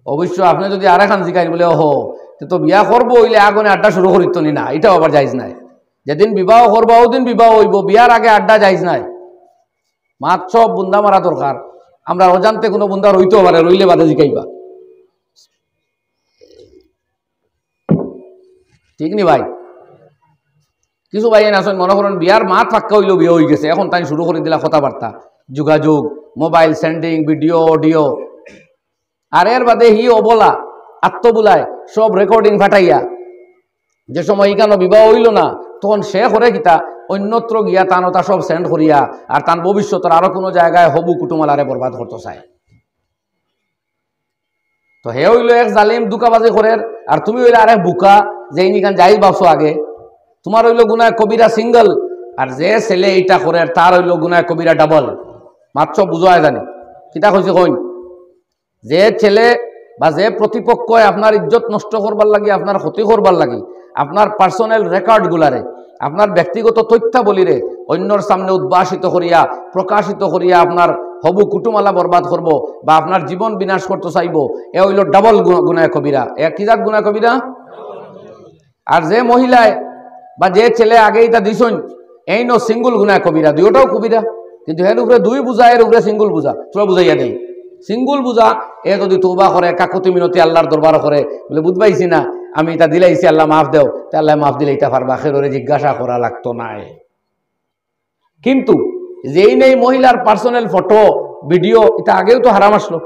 অবশ্য আপনি যদি আর এখন জিকাই বলে ওহো তো বিয়া করবো হইলে আগুনে আড্ডা শুরু করিত নি না, এটাও আবার যাইজ নাই। যেদিন বিবাহ করবো ওদিন বিবাহ হইব, বিয়ার আগে আড্ডা যাইজ নাই। মাত সব বুন্দা মারা দরকার। আমরা অজান্তে কোনো বুন্দা রইতেও পারে, রইলে বাদে জিকাইবা, ঠিক নি ভাই? কিছু ভাই আসেন মনে করেন বিয়ার মাত ফাক্কা হইলেও বিয়ে হয়ে গেছে, এখন তাই শুরু করে দিলা কথাবার্তা, যোগাযোগ, মোবাইল সেন্ডিং, ভিডিও অডিও, আর এর বাদে হি অবলা আত্মবুলায় সব রেকর্ডিং ফাটাইয়া, যে সময় ইকানো বিবাহ হইল না তখন সে করে কিতা অন্যত্র গিয়া তানতা সব সেন্ড করিয়া আর তার ভবিষ্যতের আরো কোনো জায়গায় হবু কুটুমালারে বরবাদ করতে চায়। তো হে হইল এক জালিম দুকাবাজি করে, আর তুমি হইলে আরেক বুকা যে ইনিকান যাই ভাবছো আগে। তোমার হইল গুনায় কবিরা সিঙ্গল, আর যে ছেলে এইটা করে তার হইল গুনায় কবিরা ডাবল। মাত্র বুঝায় জানি কিতা কইছে কইন, যে ছেলে বা যে প্রতিপক্ষ আপনার ইজ্জত নষ্ট করবার লাগে, আপনার ক্ষতি করবার লাগে, আপনার পার্সোনাল রেকর্ড গুলারে, আপনার ব্যক্তিগত তথ্যাবলীরে অন্যর সামনে উদ্ভাসিত করিয়া প্রকাশিত করিয়া আপনার হবু কুটুমালা বরবাদ করব বা আপনার জীবন বিনাশ করতে চাইব, এ হইল ডাবল গুনায় কবিরা। এ কি জাত গুনায় কবিরা? আর যে মহিলায় বা যে ছেলে আগে এটা দিছন এই নো সিঙ্গুল গুনায় কবিরা, দুইটাও কবিরা। কিন্তু এর উপরে দুই বুঝা, এর উপরে সিঙ্গুল বুঝা, তোরা বুঝাইয়া দেই। সিঙ্গুল বুঝা এ যদি তওবা করে, কাকুতি মিনতি আল্লাহর দরবার করে, বলে বুঝবাইছি না আমি এটা দিলাইছি, আল্লাহ মাফ দেও, তে আল্লাহ মাফ দিলে এটা পারবা, খেররে জিজ্ঞাসা করা লাগতো না। কিন্তু যেই নেই মহিলার পার্সোনাল ফটো ভিডিও, এটা আগেও তো হারাম আসলো,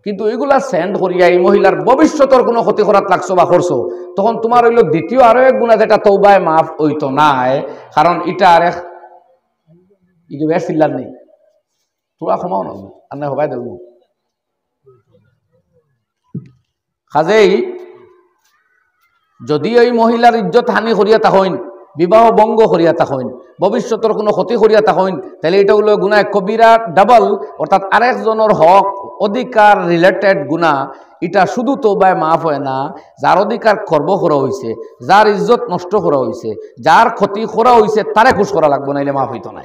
কিন্তু এগুলা সেন্ড করিয়া এই মহিলার ভবিষ্যতের কোনো ক্ষতি করাত লাগছো বা করছো, তখন তোমার হইল দ্বিতীয় আরো এক গুণা, যেটা তওবায় মাফ হইতো নাই। কারণ এটা আর এক বেশ চিল্লার নেই, তোরা ক্ষমাও না আর না হবাই দেব। কাজেই যদি ওই মহিলার ইজ্জত হানি করিয়া তাহইন, বিবাহ ভঙ্গ করিয়া তাহইন, ভবিষ্যতের কোনো ক্ষতি করিয়া তাহইন, তাহলে এটা হলো গুনাহ কবিরা ডাবল, অর্থাৎ আরেকজনের হক অধিকার রিলেটেড গুনাহ। এটা শুধু তওবায় মাফ হয় না, যার অধিকার খর্ব করা হয়েছে, যার ইজ্জত নষ্ট করা হয়েছে, যার ক্ষতি করা হয়েছে, তারে খুশ করা লাগবে, নাইলে মাফ হইতো না।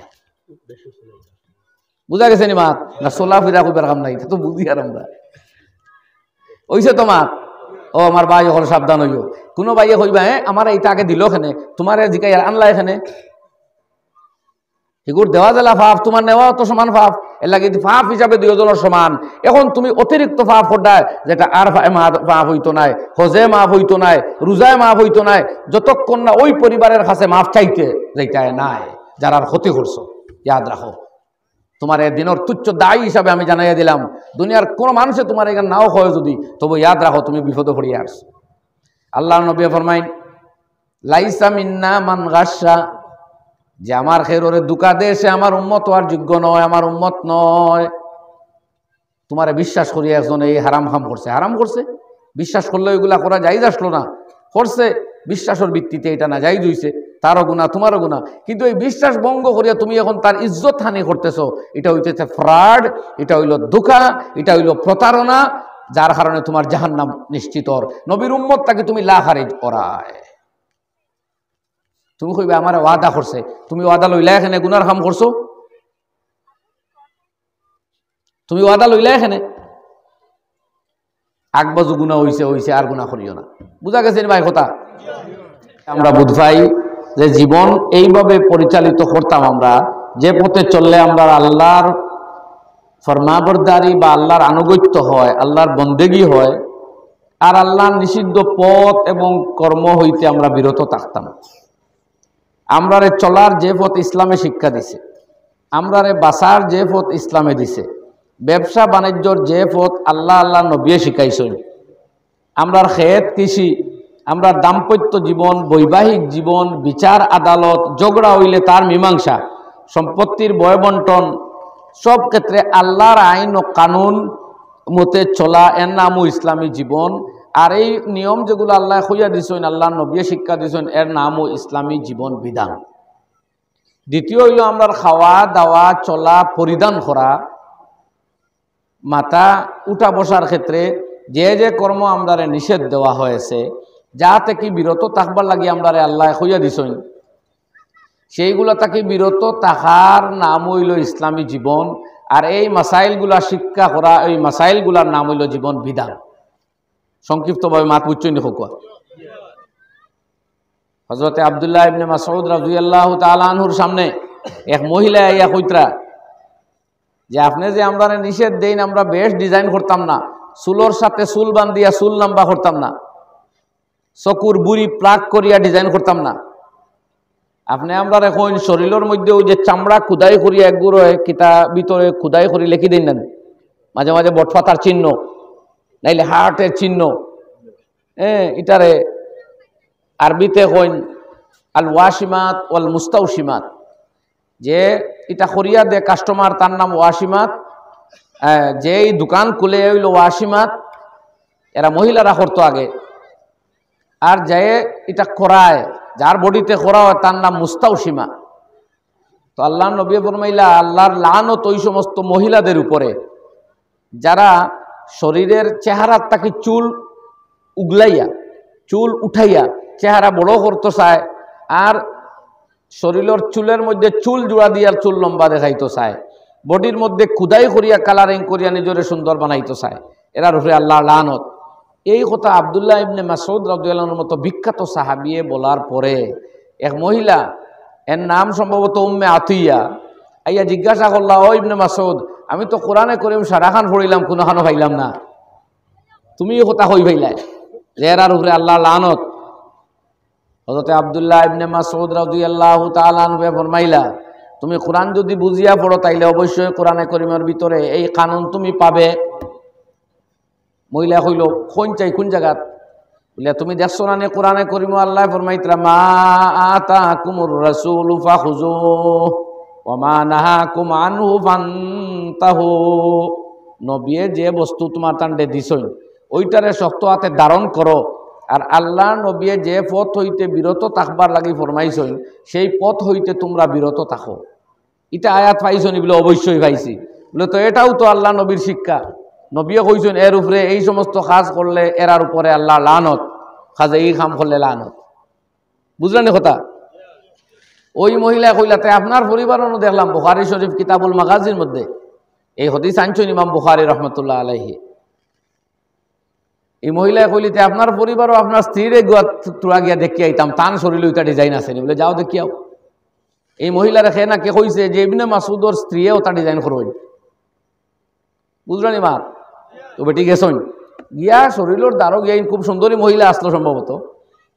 বুঝা গেছে নি মাত? না সোলা ফিরা কইবার কাম নাই, তো বুঝি আর আমরা হইছে তোমার। ও আমার ভাই হল সাবধান হইও, কোনো ভাইয়ে কইবা হ্যাঁ আমার এইটা আগে দিল এখানে, তোমার জিকাই আনলা এখানে, এগুর দেওয়া জেলা ফাফ, তোমার নেওয়া তো সমান ফাফ, এর লাগে ফাফ হিসাবে দুইজনের সমান। এখন তুমি অতিরিক্ত ফাফ হড্ডায়, যেটা আর মাফ হইতো নাই, হজে মাফ হইতো নাই, রোজায় মাফ হইতো নাই, যতক্ষণ না ওই পরিবারের কাছে মাফ চাইতে যেটায় নাই, যারা ক্ষতি করছো। ইয়াদ রাখো, তোমার এই দিনের তুচ্ছ দায়ী হিসাবে আমি জানাইয়া দিলাম, দুনিয়ার কোন মানুষে তোমার এখানে নাও হয় যদি, তবু ইয়াদ রাখো তুমি বিপদে পড়িয়ে আসছো। আল্লাহ নবী ফরমাইন, লাইসা মিন্না মান গাসসা, যে আমার খেররে দুকা দেয় সে আমার উম্মত হওয়ার যোগ্য নয়, আমার উম্মত নয়। তোমারে বিশ্বাস করিয়া একজন এই হারাম খাম করছে, হারাম করছে, বিশ্বাস করলে ওইগুলা করা যাইজ আসলো না, করছে বিশ্বাসের ভিত্তিতে, এটা না যাইজ হইছে, তারও গুনাহ তোমারও গুনাহ। কিন্তু এই বিশ্বাস ভঙ্গ করিয়া তুমি এখন তার ইজ্জত হানি করতেছো, এটা হইতেছে ফ্রড, এটা হইল ধোঁকা, এটা হইল প্রতারণা, যার কারণে তোমার জাহান্নাম নিশ্চিত। নবীর উম্মতটাকে তুমি লা খারিজ করায়, তুমি কইবে আমার ওয়াদা করছে, তুমি ওয়াদা লইলা এখানে গুনার কাম করছো, তুমি ওয়াদা লইলা এখানে আগবাজু গুনাহ হইছে হইছে, আর গুনাহ করিও না। বুঝা গেছে ভাই কথা? আমরা বুঝাই যে জীবন এইভাবে পরিচালিত করতাম আমরা, যে পথে চললে আমরা আল্লাহর ফরমাবরদারি বা আল্লাহর আনুগত্য হয়, আল্লাহর বন্দেগী হয়, আর আল্লাহর নিষিদ্ধ পথ এবং কর্ম হইতে আমরা বিরত থাকতাম। আমরারে চলার যে পথ ইসলামে শিক্ষা দিছে, আমরারে বাঁচার যে পথ ইসলামে দিছে, ব্যবসা বাণিজ্যর যে পথ আল্লাহ আল্লাহ নবী শিখাইছেন, আমরার খেত কৃষি, আমরা দাম্পত্য জীবন, বৈবাহিক জীবন, বিচার আদালত, ঝগড়া হইলে তার মীমাংসা, সম্পত্তির বয়বন্টন, সব ক্ষেত্রে আল্লাহর আইন ও কানুন মতে চলা, এর নামও ইসলামী জীবন। আর এই নিয়ম যেগুলো আল্লাহ হইয়া দিছেন, আল্লাহ নবী শিক্ষা দিছেন, এর নামও ইসলামী জীবন বিধান। দ্বিতীয় হইল আমরা খাওয়া দাওয়া, চলা, পরিধান করা, মাথা উঠা বসার ক্ষেত্রে যে যে কর্ম আমরা নিষেধ দেওয়া হয়েছে, যা থেকে বিরত থাকবার লাগে আমরা আল্লাহ হইয়া দিছেন, সেইগুলো তাকে বিরত থাকার নাম হইল ইসলামী জীবন। আর এই মাসাইলগুলা শিক্ষা করা, এই মাসাইলগুলার নাম হইল জীবন বিধান। সংক্ষিপ্তভাবে মাত বুঝছই হোক। হযরতে আব্দুল্লাহ ইবনে মাসউদ রাদিয়াল্লাহু তাআলা আনহুর সামনে এক মহিলা আইয়া কইতরা যে আপনি যে আমরা নিষেধ দেন আমরা বেশ ডিজাইন করতাম না, চুলোর সাথে চুল বান্ধিয়া চুল লম্বা করতাম না, চকুর বুড়ি প্লাক করিয়া ডিজাইন করতাম না, আপনি আমরা এখন শরীরের মধ্যে ওই যে চামড়া খুদাই করিয়া একগুলো কিতা ভিতরে খুদাই করি লিখি দিন না, মাঝে মাঝে বটফাতার চিহ্ন নাইলে হার্টের চিহ্ন, এটারে আরবিতে কইন আল ওয়াসিমাত ওয়াল মুস্তাউসিমাত, যে এটা করিয়া দে কাস্টমার তার নাম ওয়াসিমাত, যেই দোকান খুলে হইল ওয়াসিমাত, এরা মহিলারা করতো আগে, আর যে এটা করায় যার বডিতে করা হয় তার নাম মুস্তাউসিমা। তো আল্লাহ নবী ফরমাইলা আল্লাহর লানত ওই সমস্ত মহিলাদের উপরে যারা শরীরের চেহারার তাকে চুল উগলাইয়া চুল উঠাইয়া চেহারা বড় করতে চায়, আর শরীরের চুলের মধ্যে চুল জোড়া দিয়া চুল লম্বা দেখাইতে চায়, বডির মধ্যে খুদাই করিয়া কালারিং করিয়া নিজরে সুন্দর বানাইতে চায়, এরার উপরে আল্লাহর লানত। এই কথা আব্দুল্লাহ ইবনে মাসউদ রাদিয়াল্লাহু আনহুর মতো বিখ্যাত সাহাবিয়ে বলার পরে এক মহিলা, এর নাম সম্ভবত উম্মে আতিয়া, আইয়া জিজ্ঞাসা করলা, ও ইবনে মাসউদ, আমি তো কোরআনে করিম সারাখান পড়িলাম কোনোখানো পাইলাম না, তুমি এই কথা কই পাইলাই যে এরার উপরে আল্লাহর লানত? হযরত আব্দুল্লাহ ইবনে মাসউদ রাদিয়াল্লাহু তাআলা আনহু ফরমাইলা, তুমি কোরআন যদি বুঝিয়া পড়ো তাইলে অবশ্যই কোরআনে করিমের ভিতরে এই কানুন তুমি পাবে। মহিলা কইল, কোন চাই কোন জায়গাত? বলে তুমি দেখছো না কোরআনে করিম আল্লাহ ফরমাইতরা মা আতাকুমুর রাসূলু ফাখুযুহু ওয়া মা নাহাকুম আনহু ফান্তাহু, নবী যে বস্তু তোমার তান্ডে দিছই ওইটারে শক্ত হাতে ধারণ করো, আর আল্লাহ নবী যে পথ হইতে বিরত থাকবার লাগি ফরমাইছই সেই পথ হইতে তোমরা বিরত থাকো। এটা আয়াত পাইছনি? বলে অবশ্যই পাইছি। বলে তো এটাও তো আল্লাহ নবীর শিক্ষা, নবীও কইছেন এর উপরে এই সমস্ত কাজ করলে এরার উপরে আল্লাহ লানত, কাজে এই কাম করলে লানত। বুঝলেন কথা? ওই মহিলা কইলাতে আপনার পরিবারও দেখলাম বুখারী শরীফ কিতাবুল মাগাজির মধ্যে এই হাদিস আনছেন ইমাম বুখারী রাহমাতুল্লাহ আলাইহি। এই মহিলা কইলিতে আপনার পরিবারও আপনার স্ত্রীরে তোরা গিয়া দেখিয়া আইতাম, তান শরীরে ওইটা ডিজাইন আছে, বলে যাও দেখিয়াও। এই মহিলার খেয়ে না কে কইছে যে ইবনে মাসউদর স্ত্রীও তা ডিজাইন করবেন। বুঝলেন এবার? তো বেটি গেছন গিয়া শরীরের দ্বারও গিয়া খুব সুন্দরী মহিলা আসলো সম্ভবত,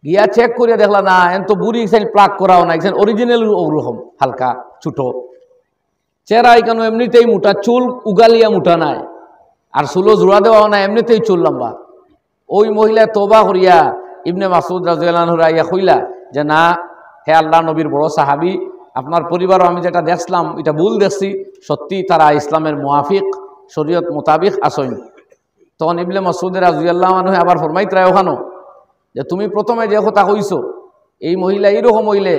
গিয়া চেক করিয়া দেখলা না এন তো বুড়ি প্লাক করাও না, অরিজিনাল ওরকম হালকা ছোট চেহারা, এখানে এমনিতেই মোটা, চুল উগালিয়া মোটা নাই, আর চুলও জোড়া দেওয়াও না, এমনিতেই চুল লম্বা। ওই মহিলা তওবা করিয়া ইবনে মাসউদ রাদিয়াল্লাহু আনহু আইয়া কইলা যে না হে আল্লাহ নবীর বড় সাহাবী, আপনার পরিবারও আমি যেটা দেখলাম এটা ভুল দেখছি, সত্যি তারা ইসলামের মুয়াফিক শরীয়ত মোতাবিক আসেন। তখন ইবনে মাসউদ রাদিয়াল্লাহু আনহু আবার ফরমাইতরা ওখানো যে তুমি প্রথমে যে কথা কইছো এই মহিলা এইরকম হইলে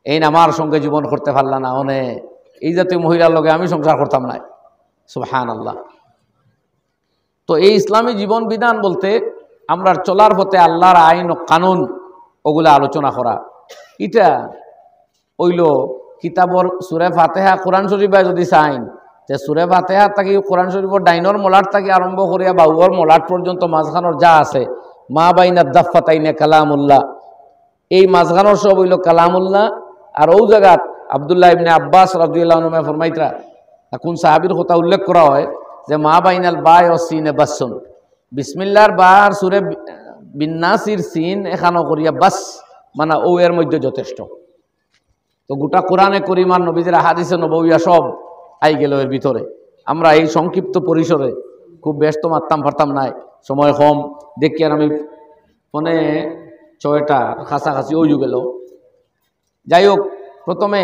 এই আমার সঙ্গে জীবন করতে পারলা না, অনে এই জাতীয় মহিলার লগে আমি সংসার করতাম না। সুবহানাল্লাহ। তো এই ইসলামী জীবন বিধান বলতে আমরা চলার পথে আল্লাহর আইন ও কানুন ওগুলো আলোচনা করা, এটা হইল কিতাবর সূরা ফাতিহা কোরআন শরীফে যদি চাইন যে সূরা ফাতিহা থাকি কোরআন শরীফের ডাইনর মলাট থাকি আরম্ভ করিয়া বাউর মলাট পর্যন্ত মাঝখানোর যা আছে মা বাইনা দাফফাতাইনে কালামুল্লাহ, এই মাঝখানোর সব হইল কালামুল্লাহ। আর ও জায়গাত আব্দুল্লাহ ইবনে আব্বাস রাদিয়াল্লাহু আনহু ফরমাইতরা, কোন সাহাবীর কথা উল্লেখ করা হয় যে মা বাইনাল বায় ও সিনে বাসুন, বিসমিল্লাহর বা আর সূরা বিন্নাসির সিন এখানো করিয়া বাস মানে ও এর মধ্যে যথেষ্ট। তো গোটা কোরআনে করিম আর নবীদের হাদিসে নবওয়িয়া সব আই গেল এর ভিতরে। আমরা এই সংক্ষিপ্ত পরিসরে খুব ব্যস্ত মারতাম পারতাম নাই, সময় কম দেখি, আর আমি ফোনে 6টা কাছাকাছি ওই গেল। যাই হোক, প্রথমে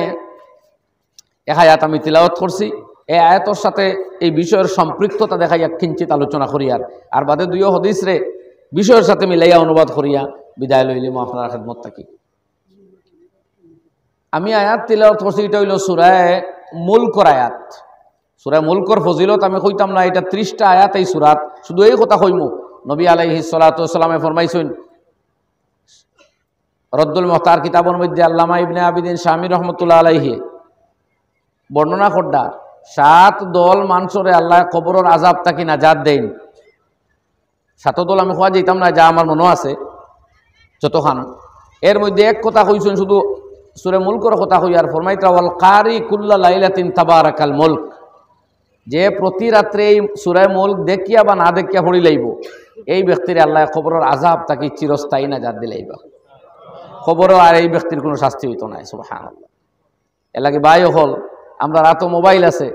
এক আয়াত আমি তিলাওয়াত করছি, এই আয়াতের সাথে এই বিষয়ের সম্পৃক্ততা দেখাইয়া কিঞ্চিত আলোচনা করিয়া আর বাদে 2 হাদিস রে বিষয়ের সাথে মিলাইয়া অনুবাদ করিয়া বিদায় লইলিম আপনার খেদমত থাকি। আমি আয়াত তিলাওয়াত করছি, এটা হইল সূরা মুলকর আয়াত। সূরা মুলকর ফজিলত আমি কইতাম না, এটা 30টা আয়াত এই সূরাত, শুধু এই কথা কইমু। নবী আলাইহিস সালাতু ওয়াস সালামে ফরমাইছেন রদ্দুল মুখতার কিতাবের মধ্যে আল্লামা ইবনে আবিদিন শামী রহমতুল্লাহ আলাইহি বর্ণনা করডা 7 দল মানুষরে আল্লাহ কবরের আযাব থাকি নাজাত দেন। সাতদল আমি খোয়া যেতাম না, যা আমার মনে আছে যতখান। এর মধ্যে এক কথা কইছেন শুধু সূরা মুলকের কথা কই, আর ফরমাইতা ওয়াল কারি কুল্লা লাইলাতিন তাবারাকাল মুলক, যে প্রতি রাত্রে এই সূরা মুলক দেখিয়া বা না দেখিয়া পড়ি লাইব, এই ব্যক্তির আল্লাহ কবরের আযাব তাকে চিরস্থায়ী নাজাত দিলাইবা। খবরও আর এই ব্যক্তির কোনো শাস্তি হইতো না। সুবহানাল্লাহ। এর লাগে ভাই হল আমরা রাতো মোবাইল আছে,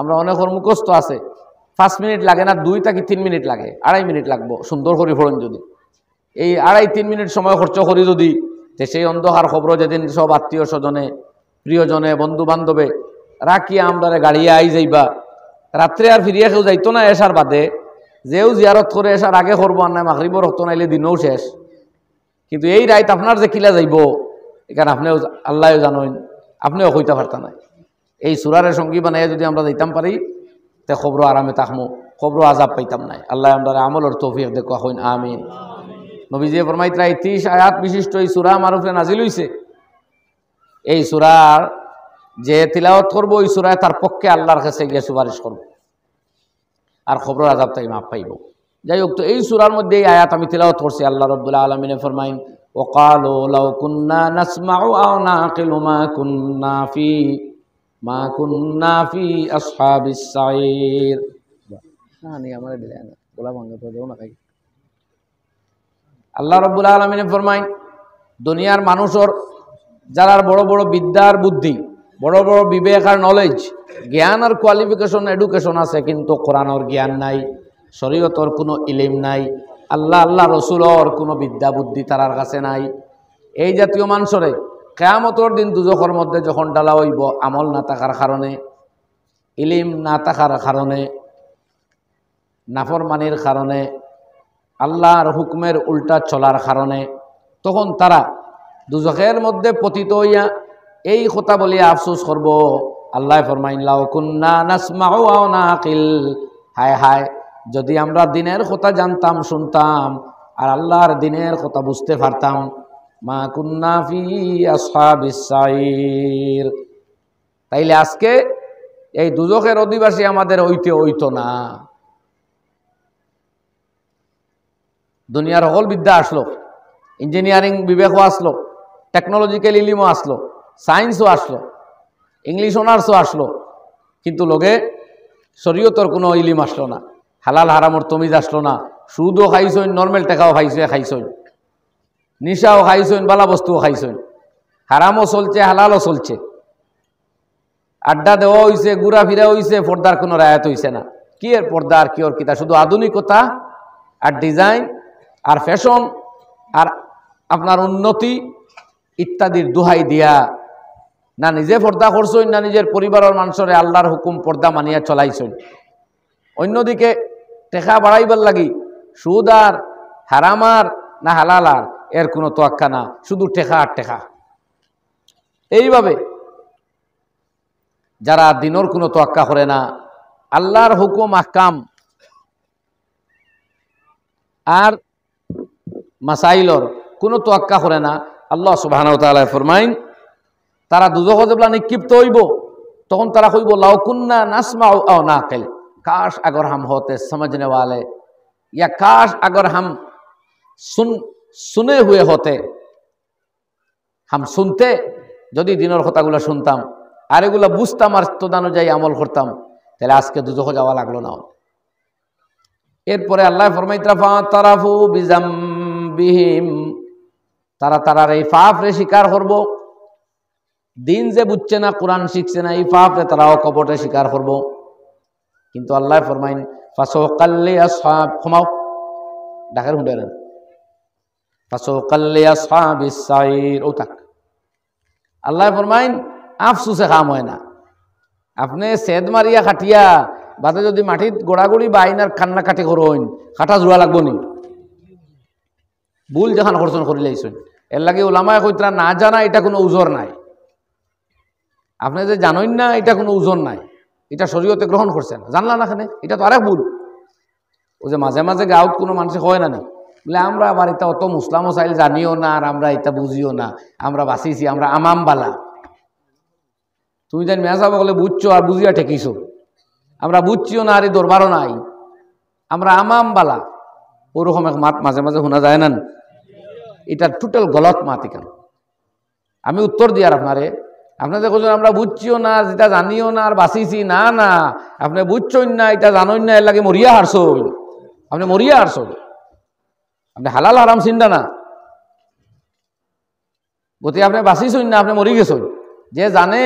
আমরা অনেকের মুখস্থ আছে, 5 মিনিট লাগে না, 2 থেকে 3 মিনিট লাগে, 2.5 মিনিট লাগবো সুন্দর করে পড়েন যদি। এই 2.5-3 মিনিট সময় খরচ করি যদি, সেই অন্ধকার খবর যেদিন সব আত্মীয় স্বজনে প্রিয়জনে বন্ধু বান্ধবে রাখিয়া আমরা গাড়িয়ে আই যাইবা, রাত্রে আর ফিরিয়া কেউ যাইতো না এসার বাদে, যেও জিয়ারত করে এসার আগে করবো, আর নাই মাগরিবর রক্ত নাইলে দিনও শেষ। কিন্তু এই রাইত আপনার যে কিলা যাইব, এখানে আপনিও আল্লাহ জানেন, আপনিও কইতে পারতেন না। এই সূরারের সঙ্গী বানাইয়া যদি আমরা যাইতাম পারি, তে খবর আরামে থাকমো, খবর আজাব পাইতাম নাই। আল্লাহ আমরা আমলের তৌফিক দেখো হইন, আমিন। নবীজি ফরমাইতরা 30 আয়াত বিশিষ্ট এই সূরা মারুফে নাজিল হইছে। এই সূরার যে তিলাওয়াত করবো, ওই সূরায় তার পক্ষে আল্লাহর কাছে গিয়ে সুপারিশ করবো, আর খবর আযাব থেকে মাফ পাইব। যাই হোক, তো এই সূরার মধ্যে এই আয়াত আমি তিলাওয়াত করছি। আল্লাহ রাব্বুল আলামিন ফরমাইন, ওয়াকালু লাউ কুন্না নাসমাউ আও নাকিলু মা কুন্না ফি আসহাবিস সাইর। না নি আমারে দিলেন বলা ভাঙা তো দেও না ভাই। আল্লাহ রাব্বুল আলামিন ফরমাইন, দুনিয়ার মানুষের যারা বড় বড় বিদ্যার বুদ্ধি, বড় বড় বিবেক আর নলেজ, জ্ঞান আর কোয়ালিফিকেশন এডুকেশন আছে, কিন্তু কোরআনের জ্ঞান নাই, শরীয়তর কোনো ইলম নাই, আল্লাহ রসুলর কোনো বিদ্যা বুদ্ধি তারার কাছে নাই। এই জাতীয় মানুষরে কিয়ামতের দিন দুজখের মধ্যে যখন ডালা হইব, আমল না থাকার কারণে, ইলম না থাকার কারণে, নাফরমানির কারণে, আল্লাহর হুকুমের উল্টা চলার কারণে, তখন তারা দুজখের মধ্যে পতিত হইয়া এই কথা বলিয়া আফসোস করব। আল্লাহ ফরমাইন, লাউ কুন্না নাসমাউ আও নাকিল, হায় হায় যদি আমরা দিনের কথা জানতাম শুনতাম, আর আল্লাহর দিনের কথা বুঝতে পারতাম, মা কুন্না ফি আসহাবিস সাইর, তাইলে আজকে এই দুজখের অধিবাসী আমাদের হইতো না। দুনিয়ার সকল বিদ্যা আসলো, ইঞ্জিনিয়ারিং বিবেকও আসলো, টেকনোলজিক্যাল ইলিমও আসলো, সায়েন্সও আসলো, ইংলিশ অনার্সও আসলো, কিন্তু লোকে শরীয়তর কোনো ইলিম আসলো না, হালাল হারামর তমিজ আসলো না। সুদও খাইছইন, নর্মাল টাকাও খাইছইন, নিশাও খাইছইন, বালা বস্তুও খাইছইন, হারামও চলছে, হালালও চলছে, আড্ডা দেওয়া হয়েছে, ঘুরা ফিরা হয়েছে, পর্দার কোনো রায়াত হয়েছে না। কি এর পর্দা আর কি ওর কিতা, শুধু আধুনিকতা আর ডিজাইন আর ফ্যাশন আর আপনার উন্নতি ইত্যাদির দোহাই দিয়া না নিজে পর্দা করছইন, না নিজের পরিবারের মানুষরে আল্লাহর হুকুম পর্দা মানিয়া চলাইছইন। অন্যদিকে টেকা বাড়াইবার লাগি সুদ আর হারামার না হালালার এর কোনো তোয়াক্কা না, শুধু টেকা আর টেকা। এইভাবে যারা দিনের কোনো তোয়াক্কা করে না, আল্লাহর হুকুম আহকাম আর মাসাইলর কোনো তোয়াক্কা করে না, আল্লাহ সুবহানাহু ওয়া তাআলা ফরমাইন, তারা দুজখ যেবলা নিক্ষিপ্ত হইব, তখন তারা কইব, লাউ কুন্না নাসমাউ আও নাকিল, काश अगर हम होते समझने वाले, या काश अगर हम सुने हुए होते, हम सुनते, যদি দিনের কথাগুলো শুনতাম আর এগুলো বুঝতাম আর তদানুযায়ী আমল করতাম, তাহলে আজকে দুজখে যাওয়া লাগলো না। এরপরে আল্লাহ ফরমাইতরা ফাতারাফু বিজামবিহিম, তারার এই পাপরে স্বীকার করব, দিন যে বুঝছে না, কোরআন শিখছে না, এই পাপরে তারাও কপটে স্বীকার করব। কিন্তু আল্লাহ ফরমাইন, ফাসাওকাল লিআসহাব, ক্ষমাও ডাকের হুঁডেন, ফাসাওকাল লিআসহাবিস সাইর, ও তাক আল্লাহ ফরমাইন, আফসুসে কাম হয় না। আপনি সেদ মারিয়া খাটিয়া বাদে যদি মাটিত গোড়াগুড়ি বা আইনার কান্না কাটি করইন, কাটা জোড়া লাগবো নি? ভুল যেখান খরচন করি লাইছেন, এর লাগে ওলামায়ে কইতরা না জানা এটা কোনো উজর নাই। আপনি যে জানেন না এটা কোনো উজর নাই, এটা শরীয়তে গ্রহণ করছেন, জানলা না খানে, এটা তো আরেক ভুল। ও যে মাঝে মাঝে গাঁৱত কোনো মানুষে হয় না, বলে আমরা আবার এটা অত মুসলামও চাইল জানিও না, আর আমরা এটা বুঝিও না, আমরা বাঁচিছি, আমরা আমাম বালা। তুমি যেন মেজাব বলে বুঝছো আর বুঝিয়া ঠেকিছো, আমরা বুঝছিও না, আর এই দরবারও নাই, আমরা আমাম বালা। ওরকম এক মাত মাঝে মাঝে শোনা যায় না, এটা টোটাল গলত মাত। এখান আমি উত্তর দিয়ার আপনারে, আপনাদের কোথাও আমরা বুঝছিও না, যেটা জানিও না আর বাঁচিছি না, না আপনি বুঝছই না, এটা জানোই না, এর লাগে মরিয়া হারছো, আপনি মরিয়া হারছো, আপনি হালাল হারাম চিন্তা না, গতি আপনি বাঁচিছই না, আপনি মরি গেছই। যে জানে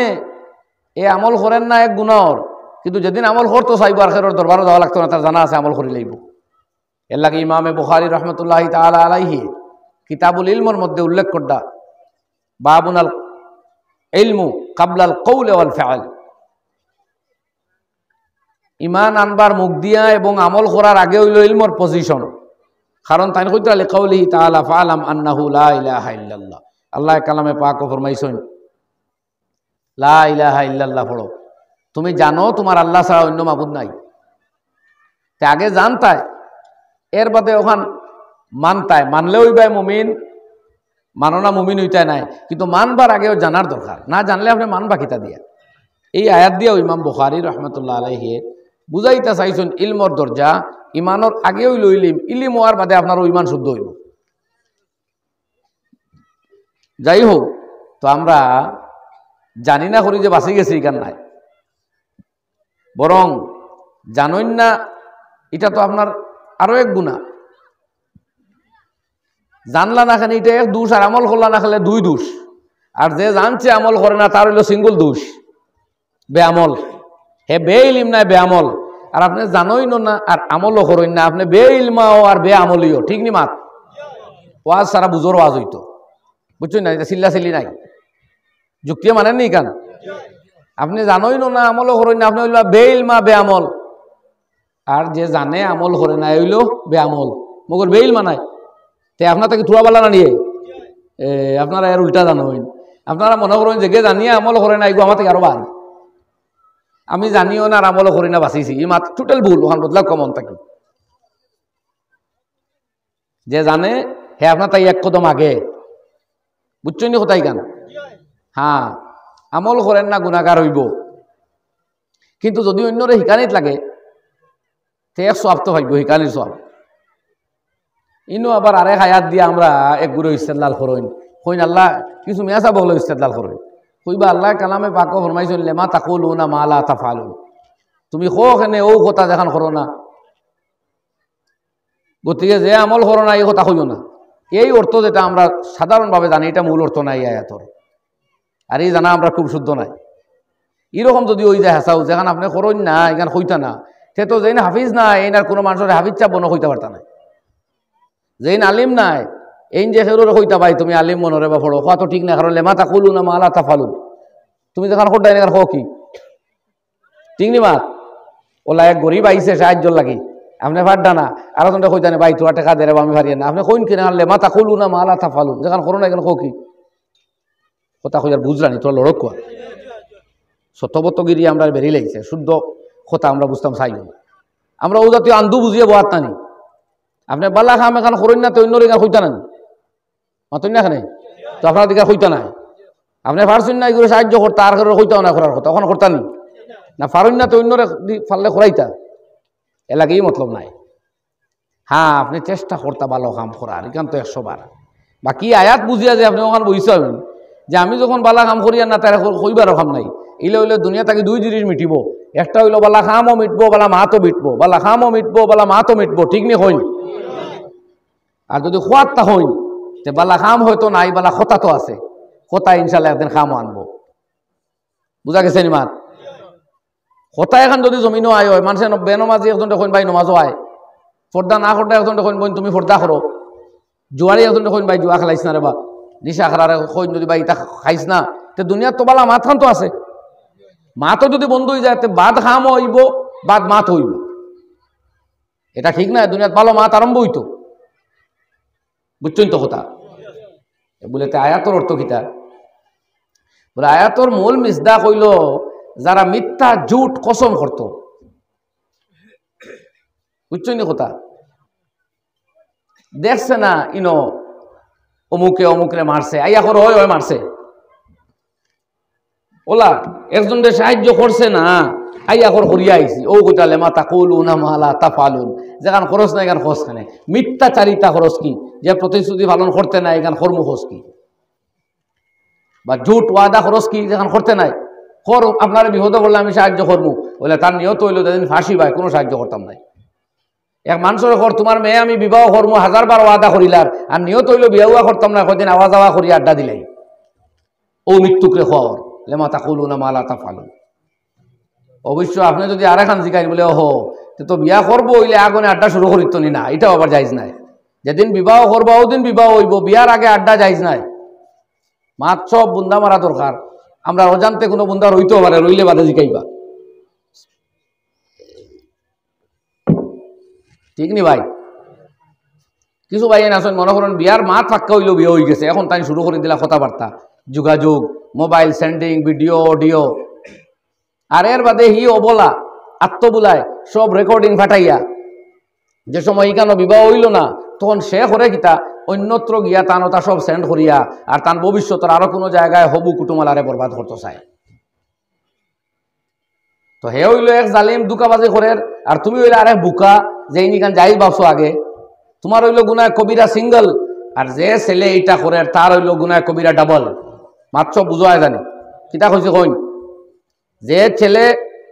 এ আমল করেন না এক গুণর, কিন্তু যেদিন আমল করতো চাইব আর খেরোর দরবারও যাওয়া লাগতো না, তার জানা আছে আমল করি লাগব। এর লাগে ইমামে বুখারী রহমতুল্লাহি তাআলা আলাইহি কিতাবুল ইলমের মধ্যে উল্লেখ করডা, বাবুনাল ইলমু কাবলাল কওল ওয়াল ফিআল, ইমান আনবার মুখ দিয়া এবং আমল করার আগে হইল ইলমের পজিশন। কারণ তাই কইতে আলি কাউলিহি তাআলা ফাআলাম আন্নাহু লা ইলাহা ইল্লাল্লাহ, আল্লাহ কালামে পাক ফরমাইছেন লা ইলাহা ইল্লাল্লাহ পড়ো, তুমি জানো তোমার আল্লাহ ছাড়া অন্য মাবুদ নাই। তে আগে জানতায়, এর বাদে ওখান মানতায়, মানলে হইবাই মুমিন, মানো না মুমিন হইতায় নাই, কিন্তু মানবার আগেও জানার দরকার, না জানলে আপনি মানবা কিতা দিয়া। এই আয়াত দিয়েও ইমাম বুখারী রহমতুল্লাহ আলাইহি বুঝাইতে চাইছেন ইলমর দরজা ইমানোর আগেও লইলিম, ইলিম হওয়ার বাদে আপনার ইমান শুদ্ধ হইল। যাই হোক, তো আমরা জানি না করি যে বাঁচি গেছি এখান নাই, বরং জানই না, এটা তো আপনার আরো এক গুণা। জানলা না খানি এটা এক দোষ, আর আমল করলা না খালে দুই দোষ। আর যে জানছে আমল করে না তার হইল সিঙ্গল দোষ, বেআমল। হে বে ইলিম নাই বেআমল, আর আপনি জানোই না আর আমলও করেন না, আপনি বে ইলমাও আর বে আমলিও, ঠিক নি মাত? ওয়াজ সারা বুঝোর ওয়াজ হইতো, বুঝছেন না? এটা চিল্লা চিল্লি নাই, যুক্তিও মানেন নি কেন? আপনি জানোই না আমলও করেন না, আপনি হইল বে ইলমা বে আমল। আর যে জানে আমল করে না হইল বে আমল, মগর বে ইলমা নাই। তে আপনার তাকে থুয়া বালা না নিয়ে আপনারা এর উল্টা জানোইন। আপনারা মনে করেন যে গে জানিয়ে আমল করে না, এগুলো আমার থেকে আরো বাদ। আমি জানিও না আর আমলও করি না, বাঁচিছি, ই মাত্র টোটাল ভুল। ওখান বদলা কমন থাকি, যে জানে হে আপনার তাই এক কদম আগে, বুঝছেন নি কোথায় কেন? হ্যাঁ, আমল করেন না গুণাগার হইব, কিন্তু যদি অন্যরে শিকানিত লাগে তে এক সব তো ভাইব, শিকানির সব। ইনো আবার আরেক আয়াত দিয়ে আমরা এক গুরু ইস্তেদলাল করইন, কইন আল্লাহ কিছু মেয়াসা বলে ইস্তেদলাল করইন, কইবা আল্লাহ কালামে পাক ফরমাইছেন লিমা তাকুলুনা মা লা তাফআলুন, তুমি কোখানে ও কথা যেখান করো না, গতিকে যে আমল করো না এই কথা কইও না। এই অর্থ যেটা আমরা সাধারণভাবে জানি, এটা মূল অর্থ নাই আয়াতর, আর এই জানা আমরা খুব শুদ্ধ নাই। এরকম যদি ওই যায় হাসাও যেখানে আপনি করইন না, এখানে কইতা না, সে তো যেন হাফিজ না, এনার কোনো মানুষের হাফিজ চাপ বনো কইতে পারতা না, যেন আলিম নাই এই যে সেরোরে কইতা ভাই তুমি আলিম মনরে বা পড়ো, কত ঠিক না। কারণ লেমা তাকুলুনা মা লা তাফআলুন, তুমি যেখানে কোটাই না কি ঠিক নি মাত? ওলা এক গরিব আইছে সাহায্য লাগি, আপনি পারডা না, আর তোমরা কইতা না ভাই তোরা টাকা দেরে আমি পারি না, আপনি কইন কিনা লেমা তাকুলুনা মা লা তাফআলুন, যেখানে করো না এখানে কি কথা কইয়ার বুঝলানি, তোরা লড়ক কোয়া সত্যবতগিরি আমরা বেরিয়ে লাগছে, শুদ্ধ কথা আমরা বুঝতাম চাই না। আমরা ও জাতীয় আন্দু বুঝিয়ে বোয়াত নানি, আপনি বালা খাম এখানে করেন না, তো অন্য এখানে কইতা না মাতই না এখানে, তো আপনার দিকে কইতা নাই, আপনি পারছেন না এগুলো সাহায্য করতে, আর কইতাও না করার কথা, ওখানে করতানি না, পারেন না তো অন্য ফাললে করাইতা, এলাকাই মতলব নাই। হ্যাঁ, আপনি চেষ্টা করতে ভালো কাম করার, এখান তো 100 বার। বাকি আয়াত বুঝিয়া যে আপনি ওখানে বইছেন যে আমি যখন বালা কাম করি আর না তারা কইবারও কাম নাই, ইলে হইলে দুনিয়া তাকে দুই জিনিস মিটিব, একটা হইলো বালা খামও মিটবো, বালা মাহাতো মিটবো, বালা খামও মিটবো, বালা মাহাতো মিটবো, ঠিক নি হইন? আর যদি খোয়াতটা হইন তে বালা খাম হয়তো নাই, বালা খতা তো আছে, খতা ইনশাল্লাহ একদিন খামও আনবো, বুঝা গেছে নি মাত? খতা এখন যদি জমিনও আয় হয়, মানুষের বেনমাজি একজন দেখুন ভাই নমাজও আয়, ফর্দা না করতে একজন দেখুন বোন তুমি ফর্দা করো, জুয়ারি একজন দেখুন ভাই জুয়া খেলাইছ না রে বা নিশা খারারে কইন যদি ভাই ইটা খাইছ না, তে দুনিয়ার তো বালা মাত খান তো আছে, মাতও যদি বন্ধ হয়ে যায় তে বাদ খামও হইব, বাদ মাত হইব, এটা ঠিক না? দুনিয়ার ভালো মাত আরম্ভ হইতো, বুঝছেন তো কথা? বলে আয়াতর অর্থ কিতা? বলে আয়াতর মূল মিসদা কইল যারা মিথ্যা জুট কসম করত, বুঝছেন না কথা? দেখছে না ইনো অমুকে অমুকরে মারছে, আইয়া করে হয় মারছে, ওলা একজনকে সাহায্য করছে না, আইয়া করিয়া আইছি ও কইতা লেমা তাকুলুনা মা লা তাফালুন, যেখান খরচ নাই এখান খরচ খানে, মিথ্যাচারিতা খরচ কি, যে প্রতিশ্রুতি পালন করতে নাই এখান কর্ম খরচ কি, বা জুট ওয়াদা খরচ কি যেখান করতে নাই, কর আপনার বিপদে বললে আমি সাহায্য করবো, বলে তার নিয়ত হইল যেদিন ফাঁসি পায় কোনো সাহায্য করতাম নাই। এক মানুষের ঘর তোমার মেয়ে আমি বিবাহ করবো 1000 বার ওয়াদা করিলার, আর নিয়ত হইল বিবাহ করতাম না, কদিন আওয়া যাওয়া করি আড্ডা দিলাই, ও মৃত্যুকে খবর লেমা তাকুলুনা মা লা তাফালুন। অবশ্য আপনি যদি আর এখান জিগাই বলে ওহো তো বিয়া করবো হইলে আগুনে আড্ডা শুরু করিত নি না, এটাও আবার যাইজ নাই। যেদিন বিবাহ করবো ওদিন বিবাহ হইব, বিয়ার আগে আড্ডা যাইজ নাই। মাত সব বুন্দা মারা দরকার, আমরা অজান্তে কোনো বুন্দা রইতেও পারে, রইলে বাদে জিকাইবা, ঠিক নি ভাই? কিছু ভাই আসেন মনে করেন বিয়ার মাত ফাক্কা হইলেও বিয়ে হয়ে গেছে, এখন তাই শুরু করে দিলা কথাবার্তা, যোগাযোগ, মোবাইল সেন্ডিং, ভিডিও অডিও, আর এর বাদে হি অবলা আত্মবুলায় সব রেকর্ডিং ফাটাইয়া, যে সময় ইকানো বিবাহ হইল না তখন সে করে কিতা অন্যত্র গিয়া তানতা সব সেন্ড করিয়া আর তার ভবিষ্যতের আরো কোনো জায়গায় হবু কুটুমালারে বরবাদ করতে চায়। তো হে হইল এক জালিম দুকাবাজি করে, আর তুমি হইলে আরেক বুকা যে ইনিকান যাই ভাবছো আগে, তোমার হইল গুনায় কবিরা সিঙ্গল, আর যে ছেলে এইটা করে তার হইল গুনায় কবিরা ডাবল। মাত্র বুঝায় জানি কিতা কইছে কইন, যে ছেলে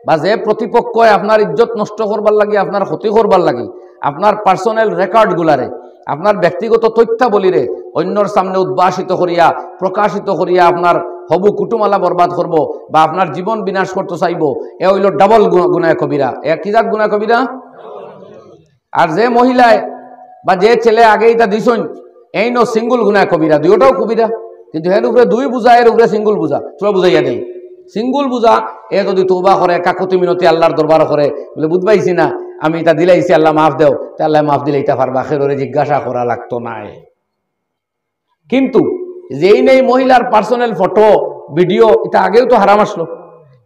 বা যে প্রতিপক্ষ আপনার ইজ্জত নষ্ট করবার লাগে, আপনার ক্ষতি করবার লাগে, আপনার পার্সোনাল রেকর্ড গুলারে, আপনার ব্যক্তিগত তথ্যাবলীরে অন্যর সামনে উদ্ভাসিত করিয়া প্রকাশিত করিয়া আপনার হবু কুটুমালা বরবাদ করব বা আপনার জীবন বিনাশ করতে চাইব, এ হইল ডাবল গুনায় কবিরা। এ কি জাত গুনায় কবিরা? আর যে মহিলায় বা যে ছেলে আগে এটা দিছন এই নো সিঙ্গুল গুনায় কবিরা, দুইটাও কবিরা, কিন্তু এর উপরে দুই বুঝা, এর উপরে সিঙ্গুল বুঝা, তোরা বুঝাইয়া দেই। সিঙ্গুল বুঝা এ যদি তওবা করে কাকুতি মিনতি আল্লাহর দরবার করে, বলে বুঝবাইছি না আমি এটা দিলাইছি আল্লাহ মাফ দেও, তা আল্লাহ মাফ দিলে এটা পারবা, খেরোরে জিজ্ঞাসা করা লাগতো না। কিন্তু যেই নেই মহিলার পার্সোনাল ফটো ভিডিও, এটা আগেও তো হারাম আসলো,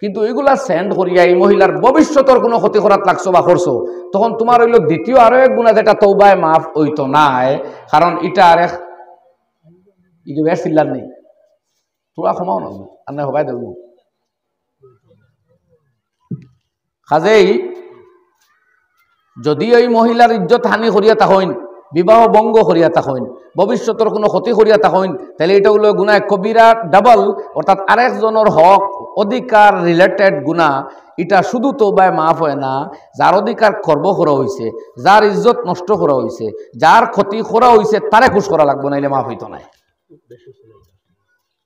কিন্তু এইগুলা সেন্ড করিয়া এই মহিলার ভবিষ্যতের কোনো ক্ষতি করাত লাগছো বা করছো, তখন তোমার হইল দ্বিতীয় আরো এক গুণা, যেটা তওবায় মাফ হইতো নাই, কারণ এটা আর এক বেশ চিল্লার নেই, তোরা ক্ষমাও না আর না হবাই দেব। কাজেই যদি ওই মহিলার ইজ্জত হানি করিয়া তাহইন, বিবাহ ভঙ্গ করিয়া তাহইন, ভবিষ্যতের কোনো ক্ষতি করিয়া তাহইন, তাহলে এটা হলো গুনাহ কবিরা ডাবল, অর্থাৎ আরেকজনের হক অধিকার রিলেটেড গুনাহ। এটা শুধু তওবায় মাফ হয় না, যার অধিকার খর্ব করা হয়েছে, যার ইজ্জত নষ্ট করা হয়েছে, যার ক্ষতি করা হয়েছে, তারে খুশ করা লাগবে, নাইলে মাফ হইতো না।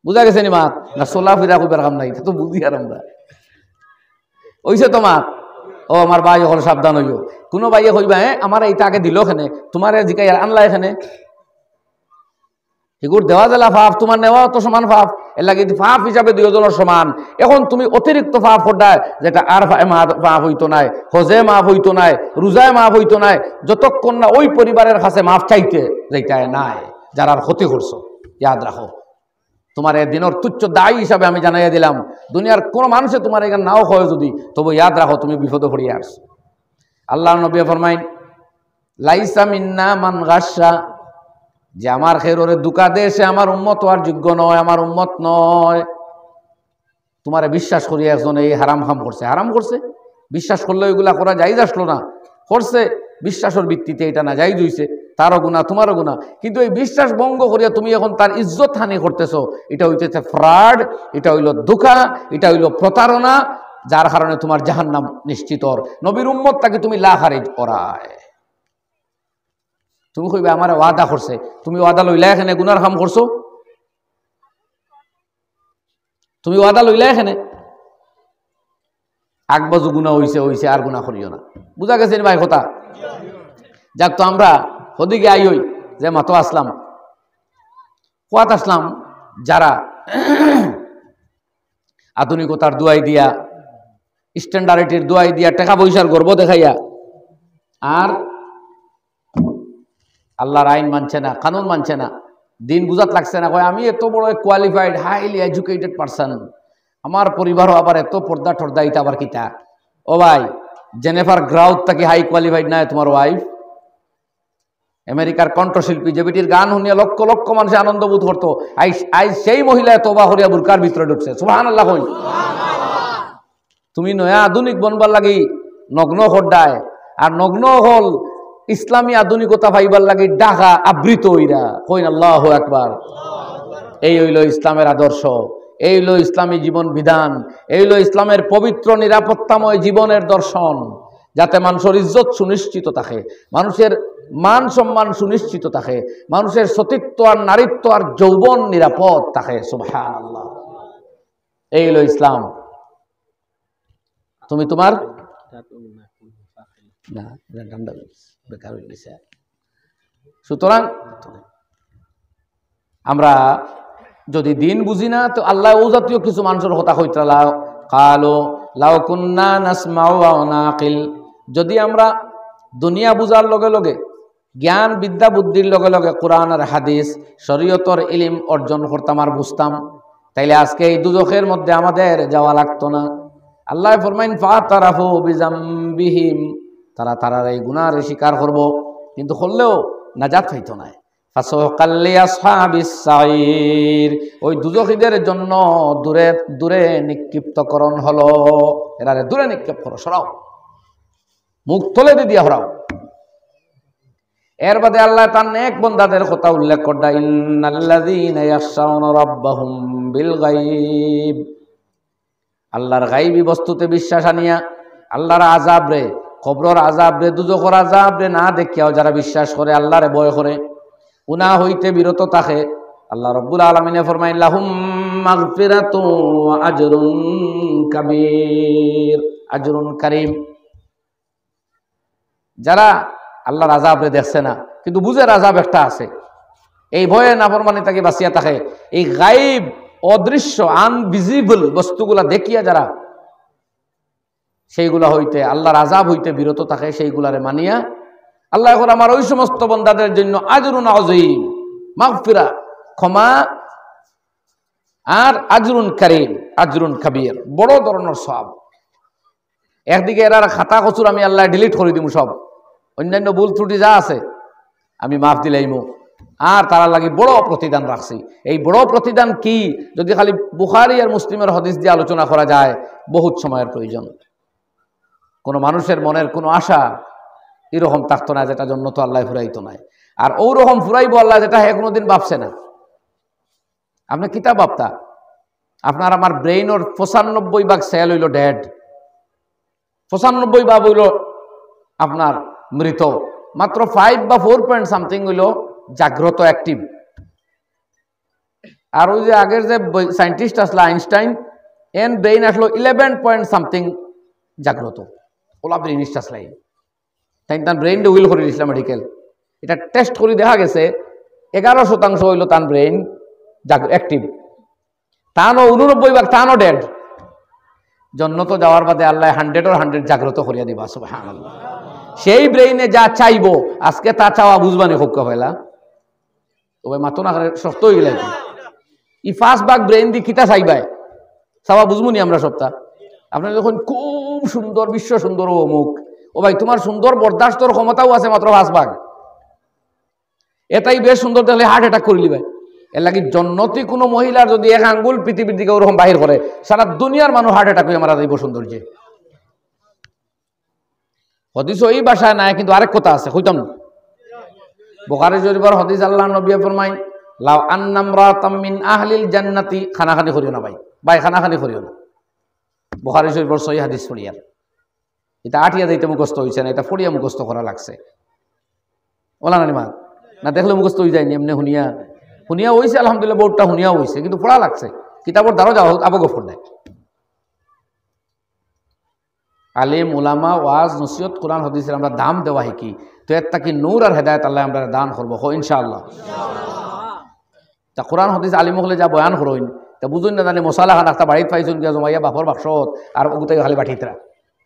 বুঝা গেছে নি মাত না? সোলা ফিরা কইবার কাম নাই, তো বুঝি আর আমরা ওইছে তোমার ও আমার ভাই এখন সাবধান হইও। কোনো ভাইয়ে কইবা হ্যাঁ আমার এইটা আগে দিল এখানে, তোমার জিকাই আনলা এখানে, এগুর দেওয়া জেলা ফাফ, তোমার নেওয়া তো সমান ফাফ, এর লাগে ফাফ হিসাবে দুজনের সমান। এখন তুমি অতিরিক্ত ফাফ হটায়, যেটা আর মাফ হইতো নাই, হজে মাফ হইতো নাই, রোজায় মাফ হইতো নাই, যতক্ষণ না ওই পরিবারের কাছে মাফ চাইতে যেটায় নাই, যারা ক্ষতি করছো। ইয়াদ রাখো, তোমার দিনের তুচ্ছ দায়ী হিসাবে আমি জানাইয়া দিলাম, দুনিয়ার কোন মানুষে তোমার এখানে নাও হয় যদি, তবু ইয়াদ রাখো তুমি বিপদে পড়িয়ে আসছো। আল্লাহ নবী ফরমাইন লাইসা মিন্না মান গাসসা, যে আমার খেররে দুকা দেয় সে আমার উম্মত হওয়ার যোগ্য নয়, আমার উম্মত নয়। তোমারে বিশ্বাস করিয়া একজন এই হারাম খাম করছে, হারাম করছে, বিশ্বাস করলে ওইগুলা করা যাইজ আসলো না, করছে বিশ্বাসের ভিত্তিতে, এটা না যাইজ হইছে, তারও গুনাহ তোমারও গুনাহ। কিন্তু এই বিশ্বাস ভঙ্গ করিয়া তুমি এখন তার ইজ্জত হানি করতেছো, এটা হইতেছে ফ্রড, এটা হইল ধোঁকা, এটা হইল প্রতারণা, যার কারণে তোমার জাহান্নাম নিশ্চিত। নবীর উম্মতটাকে তুমি লা খারিজ করায়, তুমি কইবে আমার ওয়াদা করছে, তুমি ওয়াদা লইলা এখানে গুনার কাম করছো, তুমি ওয়াদা লইলা এখানে আগবাজু গুনাহ হইছে হইছে, আর গুনাহ করিও না। বুঝা গেছে ভাই কথা? যাক, তো আমরা ওদিকে আই হই যে মাতো আসলাম কোয়াত আসলাম, যারা আধুনিকতার দুয়াই দিয়া, স্ট্যান্ডার্ডিটির দুয়াই দিয়া, টাকা পয়সার গর্ব দেখাইয়া, আর আল্লাহর আইন মানছে না, কানুন মানছে না, দিন বুঝাত লাগছে না, কয় আমি এত বড় কোয়ালিফাইড হাইলি এডুকেটেড পারসন, আমার পরিবারও আবার এত পর্দা টর্দা, এটা আবার কিতা? ও ভাই, জেনেফার গ্রাউথ তাকে হাই কোয়ালিফাইড না তোমার ওয়াইফ? আমেরিকার কণ্ঠশিল্পী যে বেটির গান শুনিয়া লক্ষ লক্ষ মানুষ আনন্দ বোধ করতো, আই সেই মহিলা তওবা করিয়া বুরকার ভিতরে ঢুকছে। সুবহানাল্লাহ কই। তুমি নয়া আধুনিক বনবার লাগি নগ্ন হড্ডায়, আর নগ্ন হল ইসলামী আধুনিকতা পাইবার লাগি ডাকা আবৃত হইরা কইন আল্লাহু আকবার। এই হইল ইসলামের আদর্শ, এই হইল ইসলামী জীবন বিধান, এই হইল ইসলামের পবিত্র নিরাপত্তাময় জীবনের দর্শন, যাতে মানুষের ইজ্জত সুনিশ্চিত থাকে, মানুষের মান সম্মান সুনিশ্চিত থাকে, মানুষের সতীত্ব আর নারীত্ব আর যৌবন নিরাপদ থাকে। সুবহানাল্লাহ, এই হইল ইসলাম। তুমি তোমার না বেকার হয়ে গেছে। সুতরাং আমরা যদি দিন বুঝি না, তো আল্লাহ ও জাতীয় কিছু মানুষের কথা কইতে কালো লাউ কুন্না নাসমাউ ওয়া নাকিল, যদি আমরা দুনিয়া বুঝার লগে লগে জ্ঞান বিদ্যা বুদ্ধির লগে লগে কোরআন আর হাদিস শরীয়তর ইলম অর্জন করতাম আর বুঝতাম, তাইলে আজকে এই দুজখের মধ্যে আমাদের যাওয়া লাগতো না। আল্লাহ ফরমাইন ফাতারাফু বিজামবিহিম, তারা এই গুনার স্বীকার করব, কিন্তু করলেও নাজাত হইতো না। ফাসকাল্লি আসহাবিস সাইর, ওই দুজখীদের জন্য দূরে দূরে নিক্ষিপ্তকরণ হলো। এরারে দূরে নিক্ষেপ করো, সরাও, মুখ তলে দিয়া হরাও। এর বাদে আল্লাহ তার নেক বান্দাদের কথা উল্লেখ করলেন, ইন্নাল্লাযীনা ইয়াখশাউনা রাব্বাহুম বিল গায়ব, আল্লাহর গায়বী বস্তুতে বিশ্বাস আনিয়া আল্লাহর আযাব রে, কবরের আযাব রে, দুজখের আযাব রে না দেখিয়াও যারা বিশ্বাস করে, আল্লাহরে ভয় করে, গুনাহ হইতে বিরত থাকে, আল্লাহ রাব্বুল আলামিনে ফরমাইন লাহুম মাগফিরাতুন ওয়া আজরুন কাবীর, আজরুন কারীম। যারা আল্লাহর আযাব রে দেখছে না কিন্তু বুঝের আযাব একটা আছে, এই ভয়ে নাফরমানি তাকে বাঁচিয়া থাকে, এই গায়েব অদৃশ্য আনভিজিবল বস্তুগুলা দেখিয়া যারা সেইগুলা হইতে আল্লাহর আযাব হইতে বিরত থাকে, সেইগুলারে মানিয়া আল্লাহ এখন আমার ওই সমস্ত বান্দাদের জন্য আজরুন আযীম, মাগফিরা ক্ষমা, আর আজরুন কারীম, আজরুন কাবীর, বড় ধরনের সওয়াব। একদিকে এরার খাতা কসুর আমি আল্লাহ ডিলিট করে দিমু, সব অন্যান্য ভুল ত্রুটি যা আছে আমি মাফ দিলাইমু, আর তারা লাগি বড় প্রতিদান রাখছি। এই বড় প্রতিদান কি, যদি খালি বুখারী আর মুসলিমের হাদিস দিয়ে আলোচনা করা যায় বহুত সময়ের প্রয়োজন। কোনো মানুষের মনের কোনো আশা এরকম থাকতো না যেটা জন্য তো আল্লাহ ফুরাইতো না, আর ওরকম ফুরাইবো আল্লাহ যেটা হে কোনোদিন ভাবছে না। আপনি কিতাব ভাবতা, আপনার আমার ব্রেইনের 95% সেল হইল ডেড, 95% হইল আপনার মৃত, মাত্র 5 বা 4 পয়েন্ট সামথিং হইল জাগ্রত অ্যাক্টিভ। আর ওই যে আগের যে সায়েন্টিস্ট আসলো আইনস্টাইন, এন ব্রেইন আসলো 11 পয়েন্ট সামথিং জাগ্রত, ওলা ব্রেইনিস্ট আসলাই তাই তার ব্রেইনটা উইল করে দিয়েছিলাম মেডিকেল, এটা টেস্ট করে দেখা গেছে 11% হইল তার ব্রেইন অ্যাক্টিভ, তানও 89% তানও ডেড। জন্য তো যাওয়ার বাদে আল্লাহ 100 জাগ্রত করিয়া দিবা, সুবহানাল্লাহ। সেই ব্রেইনে যা চাইবো আজকে তা চাওয়া বুঝবানি খুব কয়লা, তবে মাতো না শক্ত হয়ে গেলে ই 5 ভাগ ব্রেইন দি কিতা চাইবাই চাওয়া বুঝবনি আমরা সপ্তাহ। আপনার যখন খুব সুন্দর, বিশ্ব সুন্দর ও অমুক, ও ভাই তোমার সুন্দর বরদাস্তর ক্ষমতাও আছে মাত্র 5 ভাগ, এটাই বেশ সুন্দর দেখলে হার্ট অ্যাটাক করিলি ভাই। এর লাগি জন্নতি কোনো মহিলার যদি এক আঙ্গুল পৃথিবীর দিকে ওরকম বাহির করে, সারা দুনিয়ার মানুষ হার্ট অ্যাটাক হয়ে মারা যাইব সৌন্দর্যে। হদিস ওই বাসায় নাই, কিন্তু আরেক কথা আছে কইতাম না। বুখারী শরীফের হদিস, আল্লাহ নবী ফরমাইন লাউ আন্না ইমরাতাম মিন আহলিল জান্নাতি, খানাখানি করিও না ভাই খানাখানি করিও না। বুখারী শরীফের সহিহ হাদিস পড়িয়ার, এটা আটিয়া দিতে মুখস্থ হইছে না, এটা পড়িয়া মুখস্থ করা লাগছে। ওলা না মা না দেখলে মুখস্থ হয়ে যায়নি, এমনি শুনিয়া হয়েছে আলহামদুলিল্লাহ, বোর্ডটা শুনিয়া হয়েছে, কিন্তু পড়া লাগছে, কিতাবর দ্বারা যাওয়া আবগফর দেয়। আলিম উলামা ওয়াজ নসিহত কোরআন হাদিসের আমরা দাম দেওয়া কি, তো এর তাকি নূর আর হেদায়েত আল্লাহ আমরা দান করবো ইনশাআল্লাহ। তা কোরআন হাদিস আলিম হলে যা বয়ান করইন তা বুঝুন না জানি মশালা খান একটা বাড়িতে পাইছুন গিয়া জমাইয়া বাপর বাক্সত আর ওগুতে খালি বাঠিতরা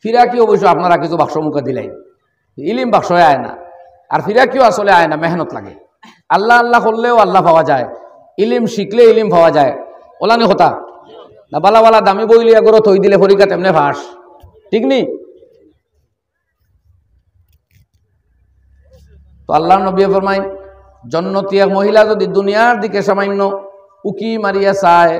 ফিরা কি অবশ্য আপনারা কিছু বাক্স মুখে দিলাই, ইলিম বাক্সয় আয় না, আর ফিরা কিও আসলে আয় না, মেহনত লাগে। আল্লাহ আল্লাহ করলেও আল্লাহ পাওয়া যায়, ইলিম শিখলে ইলিম পাওয়া যায়, ওলানি কথা না। বালা বালা দামি বইলি এগোরো থই দিলে ফরিকা তেমনে ফাঁস, ঠিক নি? তো আল্লাহ নবী ফরমাইন জন্নতি এক মহিলা যদি দুনিয়ার দিকে সামান্য উকি মারিয়া চায়,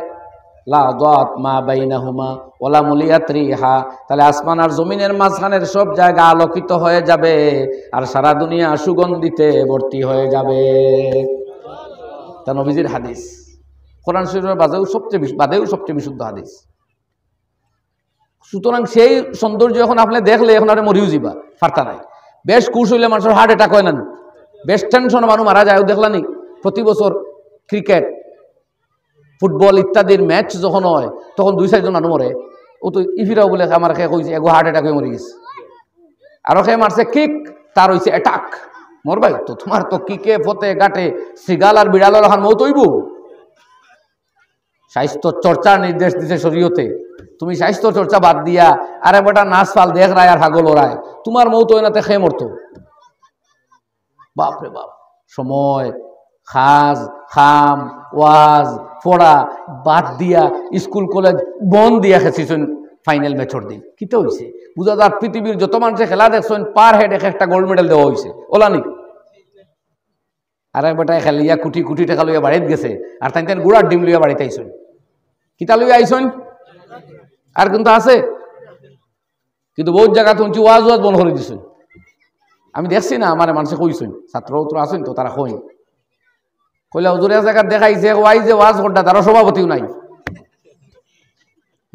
লা দাত মা বাইনাহুমা ওয়ালা মুলিয়াত রিহা, তাহলে আসমান আর জমিনের মাঝখানের সব জায়গা আলোকিত হয়ে যাবে আর সারা দুনিয়া সুগন্ধিতে ভর্তি হয়ে যাবে। তা নবীজির হাদিস, কোরআন শরীফের বাদেও সবচেয়ে বিশুদ্ধ হাদিস। সুতরাং সেই সৌন্দর্য এখন আপনি দেখলে এখন আপনি মরিও যাবা, ফার্তা নাই। বেশ কুশ হইলে মানুষের হার্ট অ্যাটাক হয় না, বেশ টেনশন মানুষ মারা যায়। দেখলানি প্রতি বছর ক্রিকেট, ফুটবল ইত্যাদির ম্যাচ যখন হয় তখন 2-4 জন মানুষ মরে। ও তো ইফিরাও বলে আমার খেয়ে কইছে এগো হার্ট অ্যাটাক হয়ে মরে গেছে। আরো খেয়ে মারছে কিক, তার হয়েছে অ্যাটাক। মরবাই তো, তোমার তো কিকে ফতে গাটে শ্রীগাল আর বিড়ালের হান মৌ তৈব। স্বাস্থ্য চর্চার নির্দেশ দিছে শরীয়তে, তুমি স্বাস্থ্য চর্চা বাদ দিয়া আরে বেটা নাচ ফাল দেখ রায় আর হাগল ওরায়, তোমার মৌ তো এনাতে খেয়ে মরতো। বাপরে বাপ, সময় খাজ খাম ওয়াজ পড়া বাদ দিয়া স্কুল কলেজ বন্ধ দিয়া খেয়েছেন ফাইনাল ম্যাচর দিন। কিতে হয়েছে বুঝা যার পৃথিবীর যত মানুষের খেলা দেখছেন পার হেড একটা গোল্ড মেডেল দেওয়া হয়েছে ওলানি। আর এক বেটায় খেলিয়া কোটি কোটি টাকা লইয়া বাড়িতে গেছে, আর তাই গুড়ার ডিম লইয়া বাড়িতে আইসন। কিতা লইয়া আইসন আর কিন্তু আছে, কিন্তু বহুত জায়গা শুনছি ওয়াজ ওয়াজ বন্ধ করে দিছেন। আমি দেখছি না, আমার মানুষে কইছেন, ছাত্র উত্তর আছেন তো তারা কই কইলা হুজুরে জায়গা দেখাইছে ওয়াই যে ওয়াজ করটা তারা সভাপতিও নাই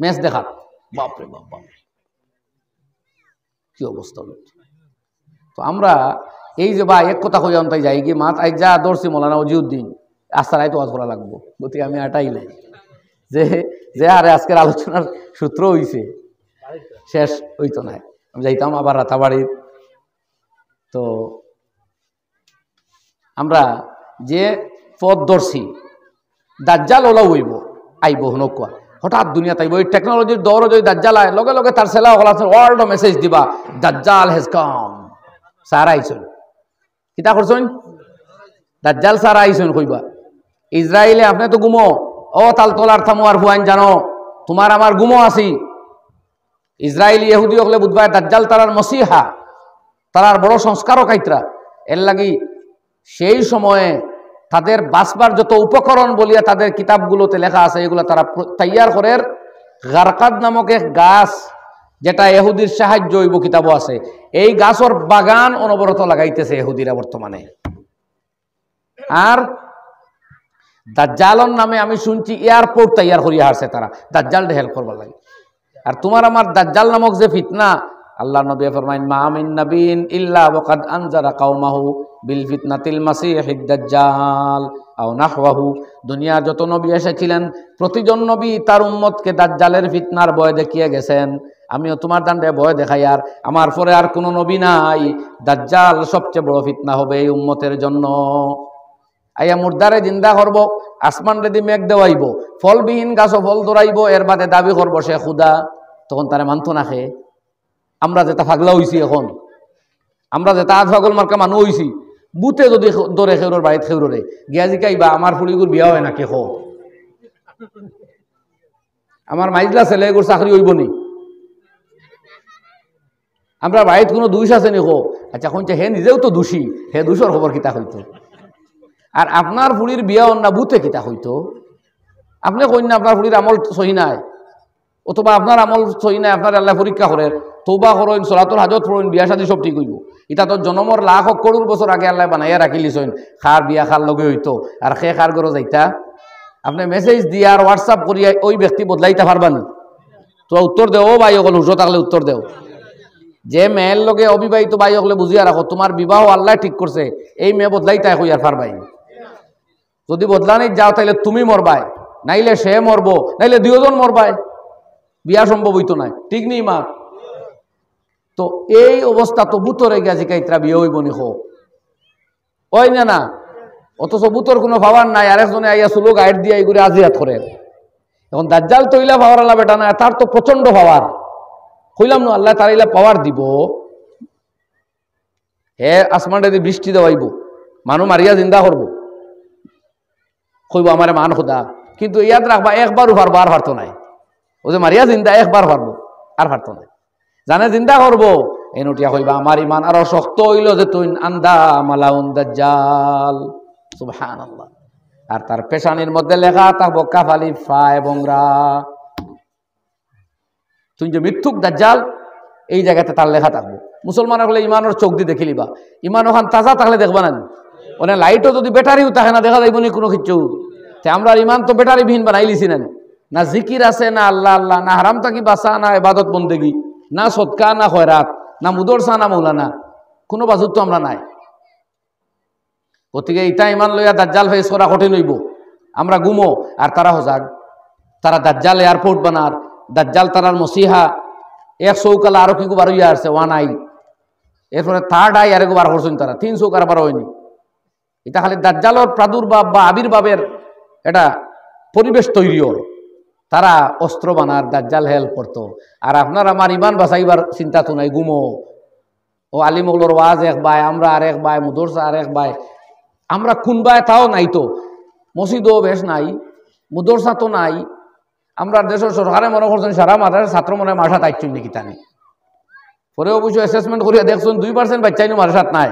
ম্যাচ দেখাত। বাপরে বাপ, কি অবস্থা। তো আমরা এই যে বা এক কথা কইয়া তাই যাই গিয়ে মাত আই যা দর্শি মৌলানা ওজিউদ্দিন আস্তারাই তো ওয়াজ করা লাগবো, গতি আমি আটাই নাই যে যে আরে আজকের আলোচনার সূত্র হইছে শেষ হইতো না। আমি যাইতাম আবার রাতাবাড়ির। তো আমরা যে পথ দর্শি দাজ্জাল ওলা হইব আইব হুনকুয়া হঠাৎ দুনিয়া তাইব, এই টেকনোলজির দৌড় যদি দাজ্জাল আয় লগে লগে তার সেলা ওয়ার্ল্ড মেসেজ দিবা দাজ্জাল হ্যাজ কাম। সারা আইসন কিতা করছেন, দাজ্জাল সারা আইসন কইবা। ইসরায়েলে আপনি তো গুমো ও তাল তোলার থামো আর হুয়াইন জানো তোমার আমার গুমো আছি। ইসরায়েলি ইহুদি হলে বুধবার দাজ্জাল তারার মসিহা, তারার বড় সংস্কারও কাইতরা। এর লাগি সেই সময়ে তাদের বাঁচবার যত উপকরণ বলিয়া তাদের কিতাবগুলোতে লেখা আছে এগুলো তারা তৈয়ার করে। গারকাদ নামক এক গাছ যেটা ইহুদির সাহায্য হইব কিতাবও আছে, এই গাছর বাগান অনবরত লাগাইতেছে ইহুদিরা বর্তমানে। আর দাজ্জালর নামে আমি শুনছি এয়ারপোর্ট তৈয়ার করিয়া আসছে তারা দাজ্জালকে হেল্প করবার লাগে। আর তোমার আমার দাজ্জাল নামক যে ফিতনা, আল্লাহ নবী ফরমাইন মা মিন নাবিয়্যিন ইল্লা ওয়াকাদ আনজারা কওমাহু বিল ফিতনাতিল মাসিহিদ দাজ্জাল আও নাহওয়াহু। দুনিয়ার যত নবী এসেছিলেন প্রতিজন নবী তার উম্মতকে দাজ্জালের ফিতনার ভয় দেখিয়ে গেছেন। আমিও তোমার দান্ডে ভয় দেখাই, আর আমার পরে আর কোনো নবী নাই। দাজ্জাল সবচেয়ে বড় ফিতনা হবে এই উম্মতের জন্য। আইয়া মুর্দারে জিন্দা করব, আসমান রেদি মেঘ দেওয়াইব, ফলবিহীন গাছও ফল ধরাইব, এর বাদে দাবি করব সে খুদা। তখন তারা মানত না খে। আমরা যেটা ফাগলা হইছি এখন, আমরা যেটা আজ ফাগল মার্কা মানুষ হইছি, বুতে যদি দরে খেউরের বাড়িতে খেউরে গিয়া জিকাইবা আমার ফুলিগুর বিয়া হয় নাকি খো, আমার মাইজলা ছেলে এগুর চাকরি হইব নি, আমরা বাড়িতে কোনো দোষ আছে নি খো। আচ্ছা শুনছে হে নিজেও তো দোষী, হে দোষর খবর কিতা হইতো। আর আপনার ফুলির বিয়া না বুতে কিতা হইতো, আপনি কইন না আপনার ফুলির আমল সহি নাই, অথবা আপনার আমল সহি নাই, আপনার আল্লাহ পরীক্ষা করেন, তৌবা করেন, সলাতুল হাজত পড়েন, বিয়া শাদী সব ঠিক হইব। এটা তো জন্মর লাখ করোড় বছর আগে আল্লাহ বানাইয়া রাখিলিছেন খার বিয়া খার লগে হইতো। আর সে খার গরো যাইতা আপনি মেসেজ দিয়ে আর হোয়াটসঅ্যাপ করিয়া ওই ব্যক্তি বদলাইতে পারবানি? তো উত্তর দেও ভাই হল হুসো থাকলে উত্তর দেও। যে মেয়ের লগে অবিবাহিত ভাই হলে বুঝিয়া রাখো তোমার বিবাহ আল্লাহ ঠিক করছে, এই মেয়ে বদলাইতে হইয়ার পারবাই। যদি বদলানি যাও তাইলে তুমি মরবাই, নাইলে সে মরবো, নাইলে দুজন মরবাই, বিয়া সম্ভব হইতো না, ঠিক নেই মা। তো এই অবস্থা তো বুতরে গিয়া জিকাইত্রা বিয়ে হইব নি হোক ওই না না, অথচ বুতর কোনো ভাবার নাই। আরেকজনে আইয়া সুলো গাইড দিয়ে এইগুলি আজিয়াত করে। এখন দাজ্জাল তৈলা ভাবার আল্লাহ বেটা না, তার তো প্রচন্ড পাওয়ার। কইলাম না আল্লাহ তার ইলা পাওয়ার দিব, হে আসমান যদি বৃষ্টি দেওয়াইব, মানুষ মারিয়া জিন্দা করবো, কইব আমার মান খোদা। কিন্তু ইয়াদ রাখবা একবারও পারবো আর পারতো নাই, ও যে মারিয়া জিন্দা একবার পারবো আর পারতো নাই, জানে জিন্দা করবো এনুটিয়া কইবা আমার ইমান আরো শক্ত হইল যে তুই আন্দা মালাউন দাজ্জাল। সুবহানাল্লাহ। আর তার পেশানির মধ্যে লেখা থাকবো কাফালি ফা এবং রা। তুই যে মিথ্যুক দাজ্জাল এই জায়গাতে তার লেখা থাকবো। মুসলমান হলে ইমানের চোখ দিয়ে দেখিলিবা, ইমান ওখান তাজা থাকলে দেখবা না। ওখানে লাইটও যদি ব্যাটারিও থাকে না দেখা যাইব নি কোনো কিছু। আমরা ইমান তো ব্যাটারি বিহীন বানাইলিছি না, না জিকির আছে, না আল্লাহ আল্লাহ, না হারাম থাকি বাসা, না ইবাদত বন্দেগী, না সদকা, না খয়রাত, না মুদরসা, না মৌলানা, কোনো বাজুত তো আমরা নাই। গতিকে ইটা ইমান লইয়া দাজ্জাল ফেস করা কঠিন হইব। আমরা গুমো আর তারা হজাগ। তারা দাজ্জাল এয়ারপোর্ট বানার, দাজ্জাল তারার মসিহা এক চৌকালা আরো কি বার হইয়া আসছে ওয়ান আই, এরপরে থার্ড আই আরেকো বার করছেন তারা, 3 চৌকার বার হয়নি। এটা খালি দাজ্জালর প্রাদুর্ভাব বা আবির্ভাবের এটা পরিবেশ তৈরি হল। তারা অস্ত্র বানার দাজ্জাল হেল্প করতো। আর আপনার আমার ইমান বাঁচাইবার চিন্তা তো নাই, গুমো ও আলিমগুলোর ওয়াজ এক বাই, আমরা আর এক বাই, মুদরসা আর এক বাই, আমরা কোন বাই তাও নাই তো, মসজিদও বেশ নাই, মুদরসা তো নাই। আমরা দেশের সরকারে মনে করছেন সারা মাথার ছাত্র মনে মাঠা তাইছেন নাকি তানি, পরে অবশ্য অ্যাসেসমেন্ট করিয়া দেখছেন 2% বাচ্চাই মাথার নাই।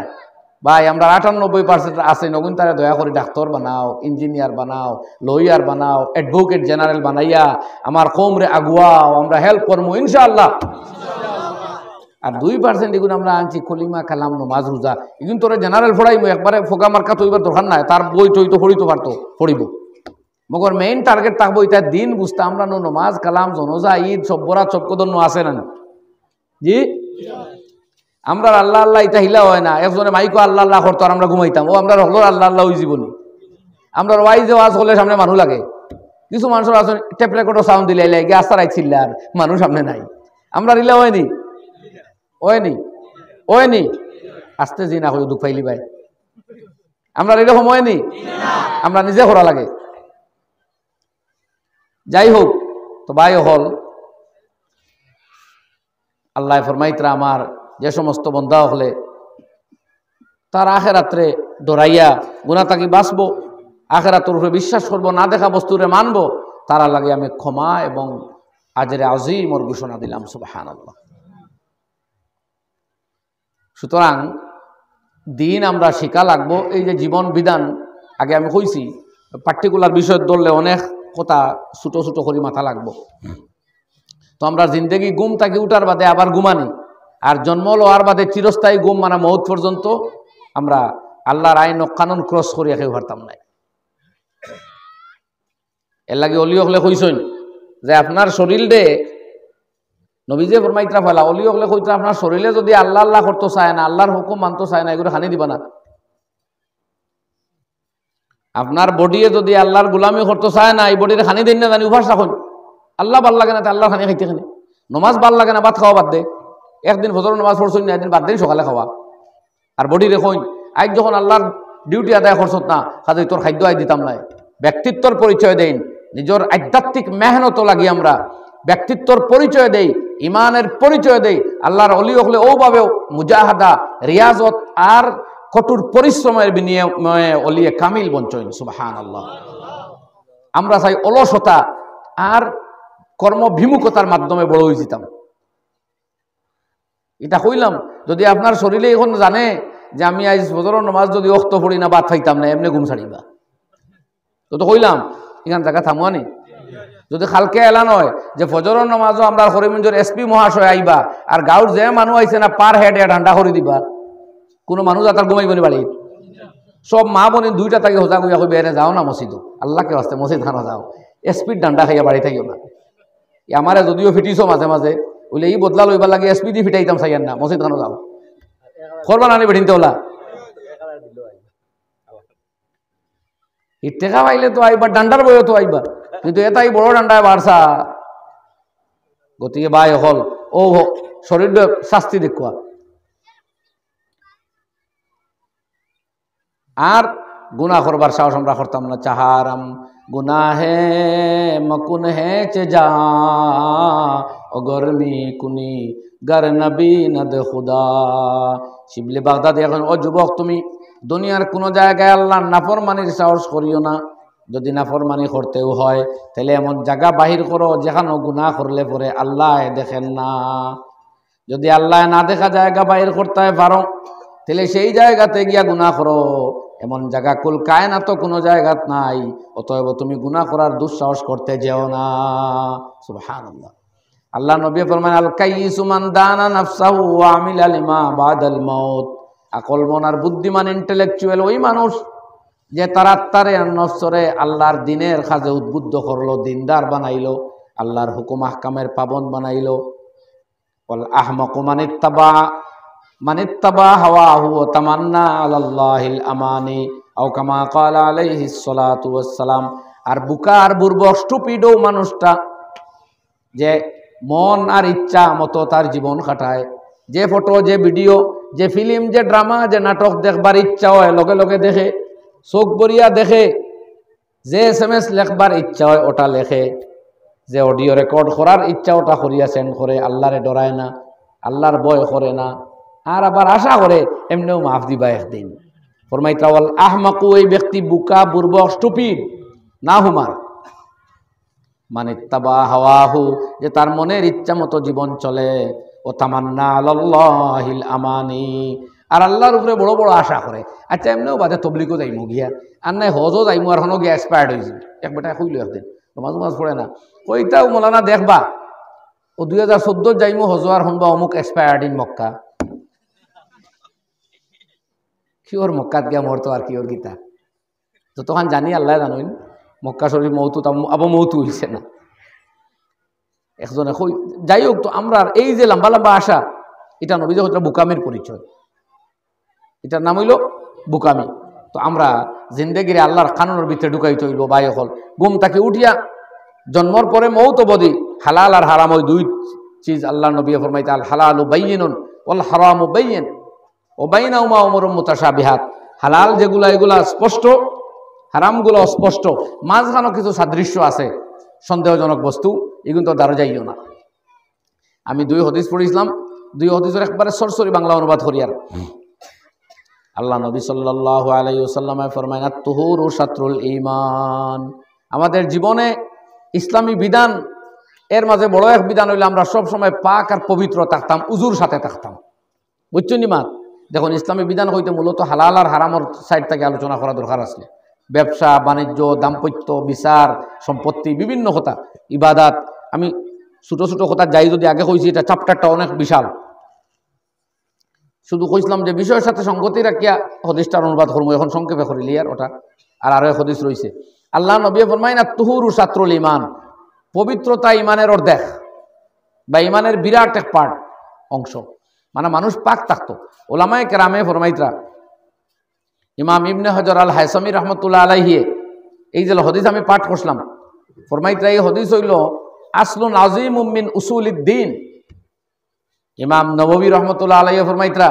ভাই আমরা 98% আছে, নগুন তারা দয়া করে ডাক্তার বানাও, ইঞ্জিনিয়ার বানাও, লয়ার বানাও, অ্যাডভোকেট জেনারেল বানাইয়া আমার কমরে আগুয়াও, আমরা হেল্প করবো ইনশাআল্লাহ। আর 2% এগুলো আমরা আনছি কলিমা কালাম নমাজ রোজা, এগুলো তোরা জেনারেল পড়াইব একবারে ফোকা মার্কা তৈবার দরকার নাই, তার বই টই তো পড়িতে পারতো পড়িব, মগর মেইন টার্গেট থাকবো এটা দিন বুঝতে আমরা নমাজ কালাম জনজা ঈদ সব বরাত সব কদর আছে না জি। আমরা আল্লাহ আল্লাহ এটা হিলা হয় না, একজনে মাইকো আল্লাহ আল্লাহ করতো আর আমরা ঘুমাইতাম, ও আমরা হলো আল্লাহ আল্লাহ ওই জীবনী। আমরা ওয়াইজে ওয়াজ হলে সামনে মানুষ লাগে, কিছু মানুষের আছে টেপ রেকর্ডও সাউন্ড দিলে লাগে আস্তার আইছিল আর মানুষ সামনে নাই। আমরা রিলা হয়নি হয়নি হয়নি আস্তে জি না হয়ে দুঃখ পাইলি ভাই, আমরা এরকম হয়নি, আমরা নিজে করা লাগে। যাই হোক তো ভাই হল আল্লাহ ফরমাইতরা আমার যে সমস্ত বন্ধা হলে তার আখেরাত্রে ডরাইয়া গুনাহ থাকি বাঁচবো, আখেরাতের উপরে বিশ্বাস করবো, না দেখা বস্তুরে মানবো, তারা লাগে আমি ক্ষমা এবং আজরে আজিমর ঘোষণা দিলাম সুবহানাল্লাহ। সুতরাং দিন আমরা শিখা লাগবো। এই যে জীবন বিধান আগে আমি কইছি, পার্টিকুলার বিষয় ধরলে অনেক কথা ছোট ছোট করে মাথা লাগবো। তো আমরা জিন্দেগি গুম থাকি উঠার বাদে আবার ঘুমানি, আর জন্ম লওয়ার বাদে চিরস্থায়ী গুম মানে মৌত পর্যন্ত আমরা আল্লাহর আইন ও কানুন ক্রস করি একে পারতাম না। এর লাগে অলি হলে কইসইন যে আপনার শরীর দে নবীজে ফরমাইতরা ফেলা, অলি হলে কইতরা আপনার শরীরে যদি আল্লাহ আল্লাহ করতে চায় না, আল্লাহর হুকুম মানতে চায় না, এগুলো খানি দিবা না। আপনার বডিয়ে যদি আল্লাহর গুলামি করতে চায় না, এই বডিরে খানি দিন না, জানি উপাস রাখুন। আল্লাহ ভাল লাগে না তা আল্লাহ খানি খাইতে খানি, নমাজ ভাল লাগে না ভাত খাওয়া বাদ দে, একদিন ফজর নমাজ পড়ছই না, একদিন বাদ দিন সকালে খাওয়া। আর বডি রেখুন আজ যখন আল্লাহর ডিউটি আদায় করছত না, কাজে তোর খাদ্য আয় দিতাম না। ব্যক্তিত্বর পরিচয় দেন, নিজের আধ্যাত্মিক মেহনত লাগি আমরা ব্যক্তিত্বর পরিচয় দেই, ইমানের পরিচয় দেই। আল্লাহর অলি হলে ওভাবে মুজাহাদা রিয়াজত আর কঠোর পরিশ্রমের বিনিময়ে অলিয়ে কামিল বঞ্চন সুবহানাল্লাহ। আমরা চাই অলসতা আর কর্মবিমুখতার মাধ্যমে বড় হয়ে যেতাম। এটা কইলাম যদি আপনার শরীরে এখন জানে যে আমি আজ ফজরের নামাজ যদি ওয়াক্ত পড়ি না, ভাত খাইতাম না, এমনি ঘুম ছাড়িবা, তো কইলাম এখান জায়গা থামুয়ানি। যদি খালকে এলান হয় যে ফজরের নামাজও আমরা করিমগঞ্জের এসপি মহাশয় আইবা, আর গাঁৱৰ যে মানুষ আইছে না পার হেড ঠান্ডা করে দিবা, কোনো মানুষ তার ঘুমাইবনি বাড়ির। সব মা বোন 2টা থাকি হোজা কইয়া কই বেড়ে যাও না মসজিদ, আল্লাহকে আসতে মসজিদ খানা যাও, এসপির ডান্ডা খাইয়া বাড়ি থাকিও না। আমারে যদিও ফিটিছ মাঝে মাঝে বলে এই বদলা লইবার লাগে এসপি দি ফিটাইতাম চাইয়ান না, মসজিদ খানো যাও করবা না বেঠিনতে ওলা টেকা পাইলে তো আইবা, ডান্ডার বইও তো আইবা, কিন্তু এটাই বড় ডান্ডায় বাড়ছা। গতিকে ভাই হল ও শরীর শাস্তি দেখুয়া। আর গুনাহ করবার সাহস আমরা করতাম না। চাহারাম গুনাহে মকুন হেচে যা ও গরমি কুনি গর নবী নদ খুদা। শিবলি বাগদাদি এখন ও যুবক তুমি দুনিয়ার কোনো জায়গায় আল্লাহর নাফরমানির সাহস করিও না। যদি নাফরমানি করতেও হয় তাহলে এমন জায়গা বাহির করো যেখানে গুনাহ করলে পরে আল্লাহ দেখেন না। যদি আল্লাহ না দেখা জায়গা বাহির করতে পারো তাহলে সেই জায়গাতে গিয়া গুনাহ করো, এমন জায়গা কুল কায়নাত কোনো জায়গাত নাই, অতএব তুমি গুনাহ করার দুঃসাহস করতে যেও না। সুবহানাল্লাহ। আল্লাহ নবী ফরমান আল কাইয়িসু মান দানা নাফসাহু ওয়া আমিলা লিমা বাদাল মাউত। আকল মন আর বুদ্ধিমান ইন্টেলেকচুয়াল ওই মানুষ যে তার আত্মারে আর নফসরে আল্লাহর দিনের কাজে উদ্বুদ্ধ করলো, দিনদার বানাইলো, আল্লাহর হুকুম আহকামের পাবন বানাইলো। ওয়াল আহমাকু মানিত্তাবা হাওয়াহু ওয়া তামান্না আলাল্লাহিল আমানি আও কামা ক্বালা আলাইহিস সালাতু ওয়াস সালাম। আর বুকা আর বুর্বক স্টুপিডও মানুষটা যে মন আর ইচ্ছা মতো তার জীবন কাটায়, যে ফটো, যে ভিডিও, যে ফিল্ম, যে ড্রামা, যে নাটক দেখবার ইচ্ছা হয় লগে লগে দেখে, চোখ বরিয়া দেখে, যে SMS লেখবার ইচ্ছা হয় ওটা লেখে, যে অডিও রেকর্ড করার ইচ্ছা ওটা করিয়া সেন্ড করে, আল্লাহরে ডরায় না, আল্লাহর ভয় করে না, আর আবার আশা করে এমনিও মাফ দিবা একদিন। ফরমাইতা ওয়াল আহমাকু, এই ব্যক্তি বুকা বুর্বক স্টুপিড না হুমার, মানিত্তাবা হাওয়াহু, যে তার মনের ইচ্ছা মতো জীবন চলে, ও তামান্না আলাল্লাহিল আমানি, আর আল্লাহর উপরে বড় বড় আশা করে। আচ্ছা এমনিও বাদে তবলিগও যাইমু গিয়া, আর নাই হজও যাইমু, আর হনো গিয়া এক্সপায়ার্ড হয়েছে, এক বেটা কইল একদিন মাঝ পড়ে না, ওইটাও মৌলানা দেখবা ও 2014 যাইমু হজ আর হনবা অমুক এক্সপায়ার্ড ইন মক্কা। কিওর মক্কাত গিয়া মরতো আর কিওর গীতা তো তখন জানি আল্লাহ জানুন মক্কা শরীফ মৌতু আবু মৌতু হইছে না একজনে কই। যাই হোক, তো আমরা এই যে লম্বা লম্বা আশা, এটা নবী যখন বুকামির পরিচয়, এটার নাম হইল বুকামি। তো আমরা জিন্দেগিরে আল্লাহর কানুনের ভিতরে ঢুকাইতে হইব। বাই হল ঘুম তাকে উঠিয়া জন্মর পরে মৌত বদি, হালাল আর হারাম ওই দুই চিজ আল্লাহ নবী ফরমাইতে আল হালালু বাইয়িনুন ওয়াল হারামু বাইয়িন ওয়া বাইনাহুমা উমুরুম মুতাশাবিহাত। হালাল যেগুলা এগুলা স্পষ্ট, হারামগুলো অস্পষ্ট, মাঝখানে কিছু সাদৃশ্য আছে, সন্দেহজনক বস্তু, এগুলো তো দ্বারা যাইও না। আমি 2 হাদিস পড়েছিলাম, 2 হাদিসের একবারে সরসরি বাংলা অনুবাদ করিয়ার। আল্লাহ নবী সাল্লাল্লাহু আলাইহি ওয়াসাল্লাম ফরমায় আত-তুহুরু শাতরুল ঈমান। আমাদের জীবনে ইসলামী বিধান এর মাঝে বড় এক বিধান হইলে আমরা সব সময় পাক আর পবিত্র থাকতাম, উজুর সাথে থাকতাম। বুঝছেন নি মা? দেখুন ইসলামী বিধান হইতে মূলত হালাল আর হারামের সাইড থেকে আলোচনা করা দরকার আছে। ব্যবসা বাণিজ্য, দাম্পত্য, বিচার, সম্পত্তি, বিভিন্ন কথা, ইবাদাত। আমি ছোট ছোট কথা যাই যদি আগে কইছি, এটা চ্যাপ্টারটা অনেক বিশাল। শুধু কইছিলাম যে বিষয়ের সাথে সঙ্গতি রাখিয়া হাদিসটার অনুবাদ করবো, এখন সংক্ষেপে করিলি আর ওটা। আর আরো এক হাদিস রয়েছে, আল্লাহ নবী ফরমায় আত-তুহুরু শাতরুল ঈমান। পবিত্রতা ইমানের অর্ধেক বা ইমানের বিরাট এক পার্ট, অংশ। মানে মানুষ পাক থাকতো। ওলামায়ে কেরামে ফরমাইতরা, ইমাম ইবনে হজর আল হায়সামি রহমতুল্লাহ আলাইহি, এই যে হাদিস আমি পাঠ করলাম, ফরমাইতরা এই হাদিস হইল আসলুন আযীমুম মিন উসুলিদ্দিন। ইমাম নববী রহমতুল্লাহ আলাইহি ফরমাইতরা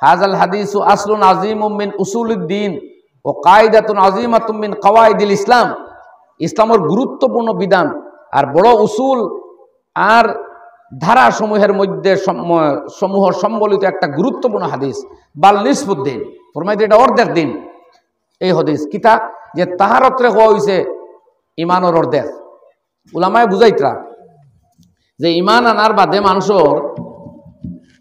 হাযাল হাদিসু আসলুন আযীমুম মিন উসুলিদ্দিন ওয়া কায়দাতুন আযীমাতুম মিন কাওয়াইদিল ইসলাম। ইসলামের গুরুত্বপূর্ণ বিধান আর বড় উসুল আর ধারা সমূহের মধ্যে সমূহ সম্বলিত একটা গুরুত্বপূর্ণ হাদিস। বাল নিসফুদ্দিন, ফরমাইতে এটা অর্ধেক দিন। এই হাদিস কিতা যে তাহারতরে হওয়া হয়েছে ইমানের অর্ধেক। উলামায়ে বুঝাইতরা যে ইমান আনার বাদে মানুষের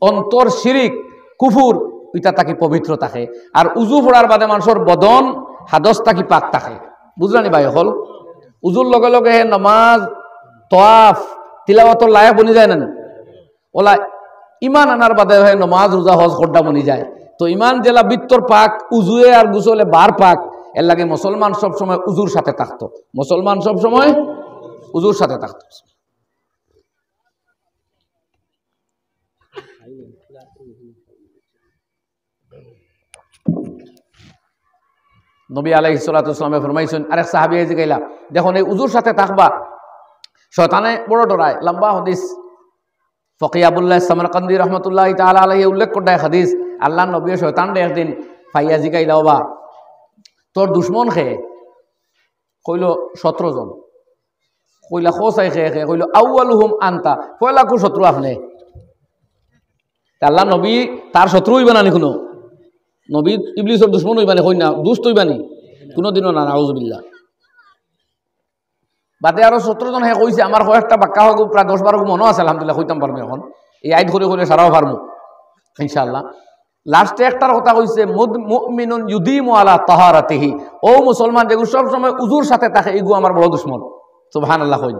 অন্তর শিরিক কুফুর ওইটা তাকে পবিত্র থাকে, আর উজু পড়ার বাদে মানুষের বদন হাদস তাকে পাক থাকে। বুঝলানি ভাই? হল উজুর লগে লগে নমাজ, তোয়াফ, তিলাওয়াতর লায়ক বনি যায় না? ওলা ইমান আনার বাদে হয় নমাজ, রোজা, হজ করডা বনি যায়। তো ইমান জেলা বিত্তর পাক, উজুয়ে আর গুসলে বার পাক। এর লাগে মুসলমান সব সময় উজুর সাথে থাকতো, মুসলমান সব সময় উজুর সাথে থাকতো। নবী আলাইহিস সালাতু ওয়াস সালাম ফরমাইছেন, আরেক সাহাবী এই যে গাইলা, দেখুন এই উজুর সাথে থাকবা, শয়তানে বড় ডরায়। লম্বা হাদিস, ফকি আবুল্লাহ সামরকান্দি রহমতুল্লাহি তাআলা আলাইহি উল্লেখ করতে হাদিস, আল্লাহ নবী শয়তান রে একদিন ফাইয়া জিগাইলা, বাবা তোর দুশ্মন খেয়ে? কইল 17 জন। কইলা খোসাই খেয়ে খেয়ে? কইল আউয়ালুহুম আনতা, পয়লা কো শত্রু আপনি। আল্লাহ নবী তার শত্রু হইবা না কোনো? নবী ইবলিসের দুশ্মন হইবা না? কই না দুষ্ট হইবা নি? কোনোদিনও না, নাউজুবিল্লাহ। বাদে আরো 17 জন হে কইছে, আমার কয়েকটা বাক্কা হোক প্রায় 10-12 মনে আছে, আলহামদুলিল্লাহ কইতাম পারবো এখন। এই আইড করে করে সারাও পারবো ইনশাআল্লাহ। লাস্টে একটার কথা কইছে মুমিনুন ইউদিমু আলা তাহারাতিহি, ও মুসলমান যেগু সব সময় উজুর সাথে থাকে এগু আমার বড় দুশ্মন। সুবহানাল্লাহ কই।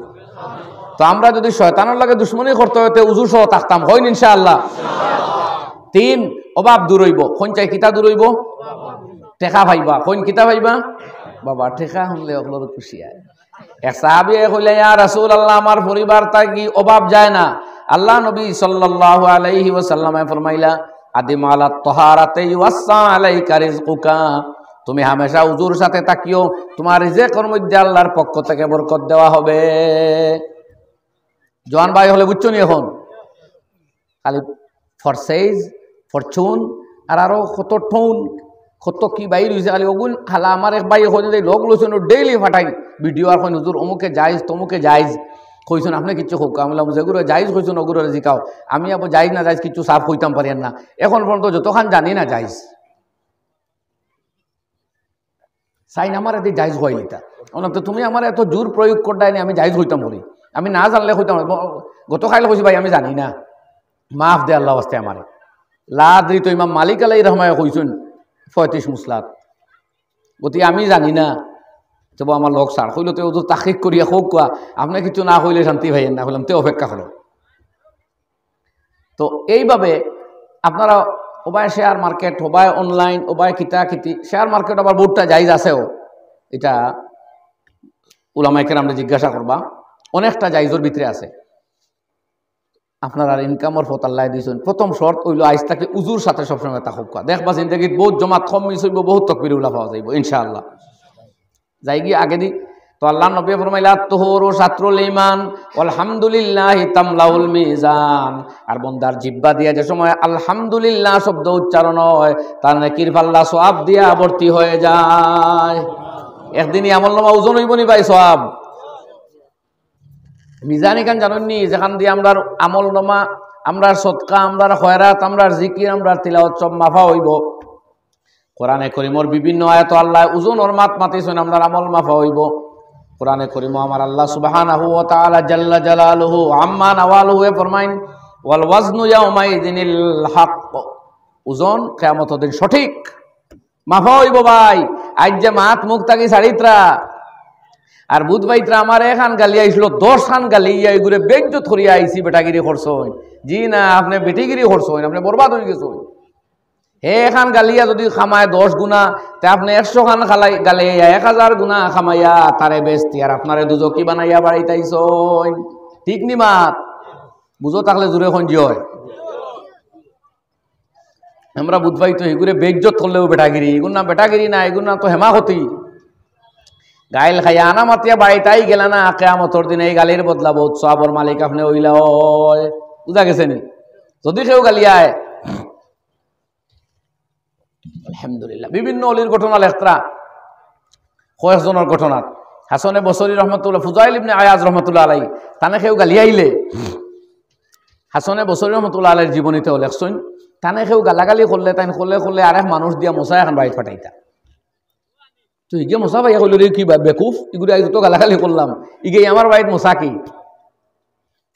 তো আমরা যদি শয়তানের লাগে দুশ্মনী করতে হইতে উজুর সহ থাকতাম, হইন ইনশাআল্লাহ। 3 অভাব দূর হইব। কোন চাই কিতা দূর হইব? টেকা ভাইবা। কোন কিতা ভাইবা? বাবা টেকা শুনলে ওগুলোর খুশি হয়। এক সাহাবী কইলে, ইয়া রাসূলুল্লাহ, আমার পরিবার থাকি অভাব যায় না। আল্লাহ নবী সাল্লাল্লাহু আলাইহি ওয়াসাল্লামে ফরমাইলা, আদিম আলা তাহারাতি ওয়াসা আলাইকা রিজকুকা, তুমি হামেশা উজুর সাথে থাকিও, তোমার রিজেকের মধ্যে আল্লাহর পক্ষ থেকে বরকত দেওয়া হবে। জওয়ান ভাই হলে বুঝছো নি এখন খালি ফরসাইজ ফরচুন আর আরো কত টোন কত কি বাইর হয়েছে খালি ওগুন হালা আমার এক ভাই এখন লোক লোচন ডেইলি ফাটাই ভিডিও আর কই হুজুর অমুকে যাইজ তমুকে যাইজ কইছেন আপনি কিছু হোক আমি বললাম যেগুলো যাইজ কইছেন ওগুলো জিকাও আমি আবার যাইজ না যাইজ কিছু সাফ কইতাম পারেন না এখন পর্যন্ত যতক্ষণ জানি না যাইজ সাইন আমার এতে যাইজ হইলিতা অনত তুমি আমার এত জোর প্রয়োগ করদাইনি আমি যাইজ হইতাম বলি আমি না জানলে হইতাম গত খাইলে কইছি ভাই আমি জানি না মাফ দে আল্লাহ ওয়াস্তে আমারে লাদ্রি তো ইমাম মালিক আলাইহির রহমায় কইছেন 35 মুসলাত গতি আমি জানি না তবু আমার লোক সার কইল তো ওদের তাকিক করিয়া হোক কোয়া আপনি কিছু না হইলে শান্তি ভাইয়েন না হইলাম তে অপেক্ষা করো তো এইভাবে আপনারা ওবায় শেয়ার মার্কেট ওবায় অনলাইন ওবায় কিতা কিতি শেয়ার মার্কেট আবার বহুতটা জায়জ আছেও এটা উলামায়ে কেরামরে জিজ্ঞাসা করবা অনেকটা জায়জের ভিতরে আছে আপনারা ইনকামের পথ আল্লাহ দিয়েছেন প্রথম শর্ত হইল আইজ তাকে উজুর সাথে সবসময় তা হোক দেখবা জিন্দগিত বহুত জমাত কম মিস হইব বহুত তকবির উলা পাওয়া যাইব ইনশাআল্লাহ যাই গিয়ে আগে দি তো আল্লাহ নবী ফরমাইলা তুহুরু সাতরুল ঈমান আলহামদুলিল্লাহি তামলাউল মিজান আর বন্দার জিহ্বা দিয়া যে সময় আলহামদুলিল্লাহ শব্দ উচ্চারণ হয় তার নেকির পাল্লা সওয়াব দিয়া ভর্তি হয়ে যায় একদিনই আমলনামা ওজন হইব নি ভাই সওয়াব মিজানি কান জানেননি যেখান দিয়ে আমরা আমলনামা আমরা সদকা আমরা খয়রাত আমরা জিকির আমরা তিলাওয়াত সব মাফা হইব কোরআনে করিমর বিভিন্ন আয়াত আল্লাহ ওজন ওর মাত মাতিছেন আমরা আমল মাফা হইব কোরআনে করিম আমার আল্লাহ সুবহানাহু ওয়া তাআলা জাল্লা জালালুহু আম্মা নাওয়ালুহু ফরমাইন ওয়াল ওয়াজনু ইয়াউমাইযিনিল হক ওজন কিয়ামতের দিন সঠিক মাফা হইব ভাই আজ যে মাত মুখ তাকি ছাড়িত্রা আর বুধ ভাইত্রা আমার এখান গালি আইছিল 10 খান গালি এগুলো বেজ্জত করিয়া আইছি বেটাগিরি করছই জি না আপনি বেটিগিরি করছই আপনি বরবাদ হয়ে গেছই হে এখান গালিয়া যদি খামায় 10 গুণা তে আপনি 100 খান খালাই গালিয়া 1000 গুণা খামাইয়া তারে বেস্তি আর আপনারে দুজকি বানাইয়া বাড়াইতাইছই ঠিক নি মাত বুঝো থাকলে জুড়ে এখন জয় আমরা বুধ ভাই তো এগুলো বেজ্জত করলেও বেটাগিরি এগুলো না বেটাগিরি না এগুলো না তো হেমাহতি গাইল খাইয়া আনা মাতিয়া বাড়িটাই গেল না কিয়ামতের দিনে এই গালির বদলা বহুত সওয়াবের মালিক আপনি হইলা হয় বুঝা গেছে নি যদি কেউ গালিয়ায় আলহামদুলিল্লাহ বিভিন্ন অলির ঘটনা লেখরা কয়েকজনের ঘটনা হাসানে বসরি রহমতুল্লাহ ফুজাইল ইবনে আয়াজ রহমতুল্লাহ আলাই তানে কেউ গালিয়াইলে হাসানে বসরি রহমতুল্লাহ আলাইর জীবনীতেও লেখছেন তানে কেউ গালাগালি করলে তাই করলে আরেক মানুষ দিয়া মশা এখন বাড়ি ফাটাইতা তো ইগে মশা ভাইয়া কইল রে কি বেকুফ ইগুলো আজ তো গালাগালি করলাম ইগে আমার বাড়িত মশা কি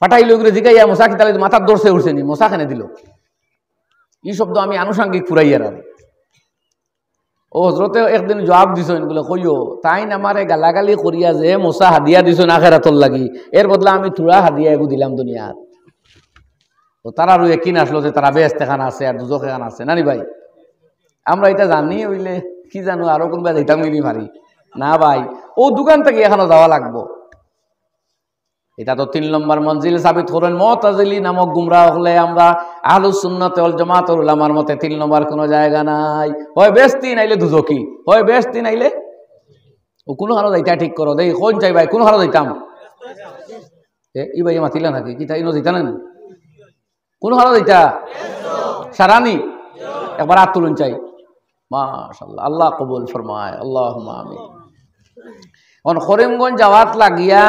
ফাটাইল ইগুলো জিগাইয়া মশা কি তাহলে মাথার দর্শে উঠছে নি মশা খানে দিল এই শব্দ আমি আনুষাঙ্গিক ফুরাইয়ার আর ও হজরতে একদিন জবাব দিছেন বলে কইও তাই আমারে গালাগালি করিয়া যে মশা হাদিয়া দিছেন আখেরাতর লাগি এর বদলা আমি থুড়া হাদিয়া এগু দিলাম দুনিয়াত তো তারারও একিন আসলো যে তারা বেহেশত খান আছে আর দুজখ খান আছে নানি ভাই আমরা এটা জানি হইলে কি জানো আরো কোনবা যাইতাম মিলি ভারি না ভাই ও দোকান থেকে এখানে যাওয়া লাগবো এটা তো 3 নম্বর মঞ্জিল সাবিত করেন মুতাজিলি নামক গুমরাহ হলে আমরা আহলুস সুন্নাত ওয়াল জামাতের উলামার মতে 3 নম্বর কোনো জায়গা নাই হয় বেস্তি নাইলে দুজকি হয় বেস্তি নাইলে ও কোন হারো যাইতা ঠিক করো দেই কোন চাই ভাই কোন হারো যাইতাম ই ভাই মাতিলা নাকি কি তাই নো যাইতা না কোন হারো যাইতা সারানি একবার হাত তুলুন চাই মাশাআল্লাহ আল্লাহ কবুল ফরমায় আল্লাহুম্মা আমিন অন করিমগঞ্জ যাওয়াত লাগিয়া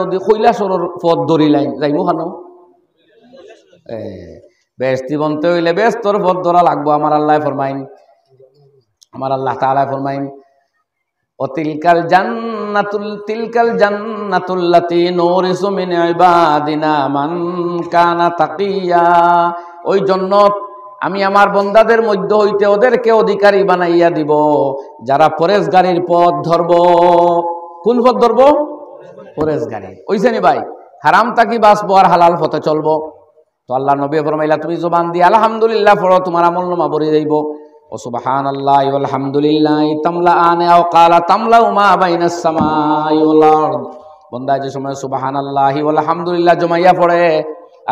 যদি কৈলাসরের পথ ধরিলাই যাইব খানো বেস্তি বনতে হইলে বেস্তর পথ ধরা লাগবো আমার আল্লাহ ফরমাইন আমার আল্লাহ তাআলা ফরমাইন অতিলকাল তিলকাল জান্নাতুল্লাতী নুরিসু মিন ইবাদিনা মান কানা তাকিয়া, ওই জান্নাত আমি আমার বান্দাদের মধ্য হইতে ওদেরকে অধিকারী বানাইয়া দিব যারা পরেশগারীর পথ ধরব। কোন পথ ধরব? পরেশগারী। ওইখানে ভাই হারাম তাকি বাঁচবো আর হালাল পথে চলবো। তো আল্লাহ নবী ফরমাইলা তুমি জবান দিয়ে আলহামদুলিল্লাহ পড়ো, তোমার আমলনামা ভরে যাইব। ও সুবহানাল্লাহি ওয়াল হামদুলিল্লাহি তামলাআনে আও ক্বালা তামলাউ মা বাইনাস সামাই ওয়াল আরদ। বান্দা যে সময় সুবহানাল্লাহি ওয়াল হামদুলিল্লাহ জমাইয়া পড়ে,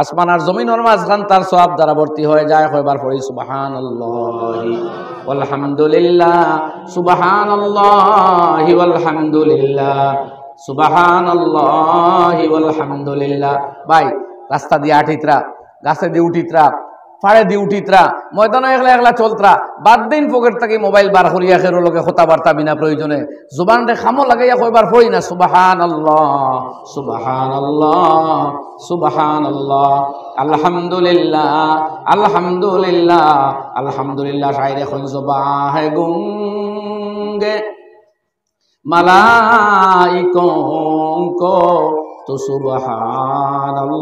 আসমান আর জমিনের মাঝখান তার সওয়াব দ্বারা ভর্তি হয়ে যায়। কয়বার পড়ি? সুবহানাল্লাহি ওয়াল হামদুলিল্লাহ, সুবহানাল্লাহি ওয়াল হামদুলিল্লাহ, সুবহানাল্লাহি ওয়াল হামদুলিল্লাহ। ভাই রাস্তা দিয়ে আঠিতরা, গাছে দিয়ে উঠিতরা, ফাড়ে দিয়ে উঠিতরা, ময়দানে একলা একলা চলতরা, বাদ দিন পকেট থেকে মোবাইল বার করিয়া খেরো লোকে কথাবার্তা বিনা প্রয়োজনে জুবান রে খামো লাগাইয়া কয়বার পড়ি না সুবহানাল্লাহ, সুবহানাল্লাহ, সুবহানাল্লাহ, আলহামদুলিল্লাহ, আলহামদুলিল্লাহ, আলহামদুলিল্লাহ। শায়রে খুন জবাহে গুঙ্গে মালাইকোं को तो সুবহানাল্লাহ,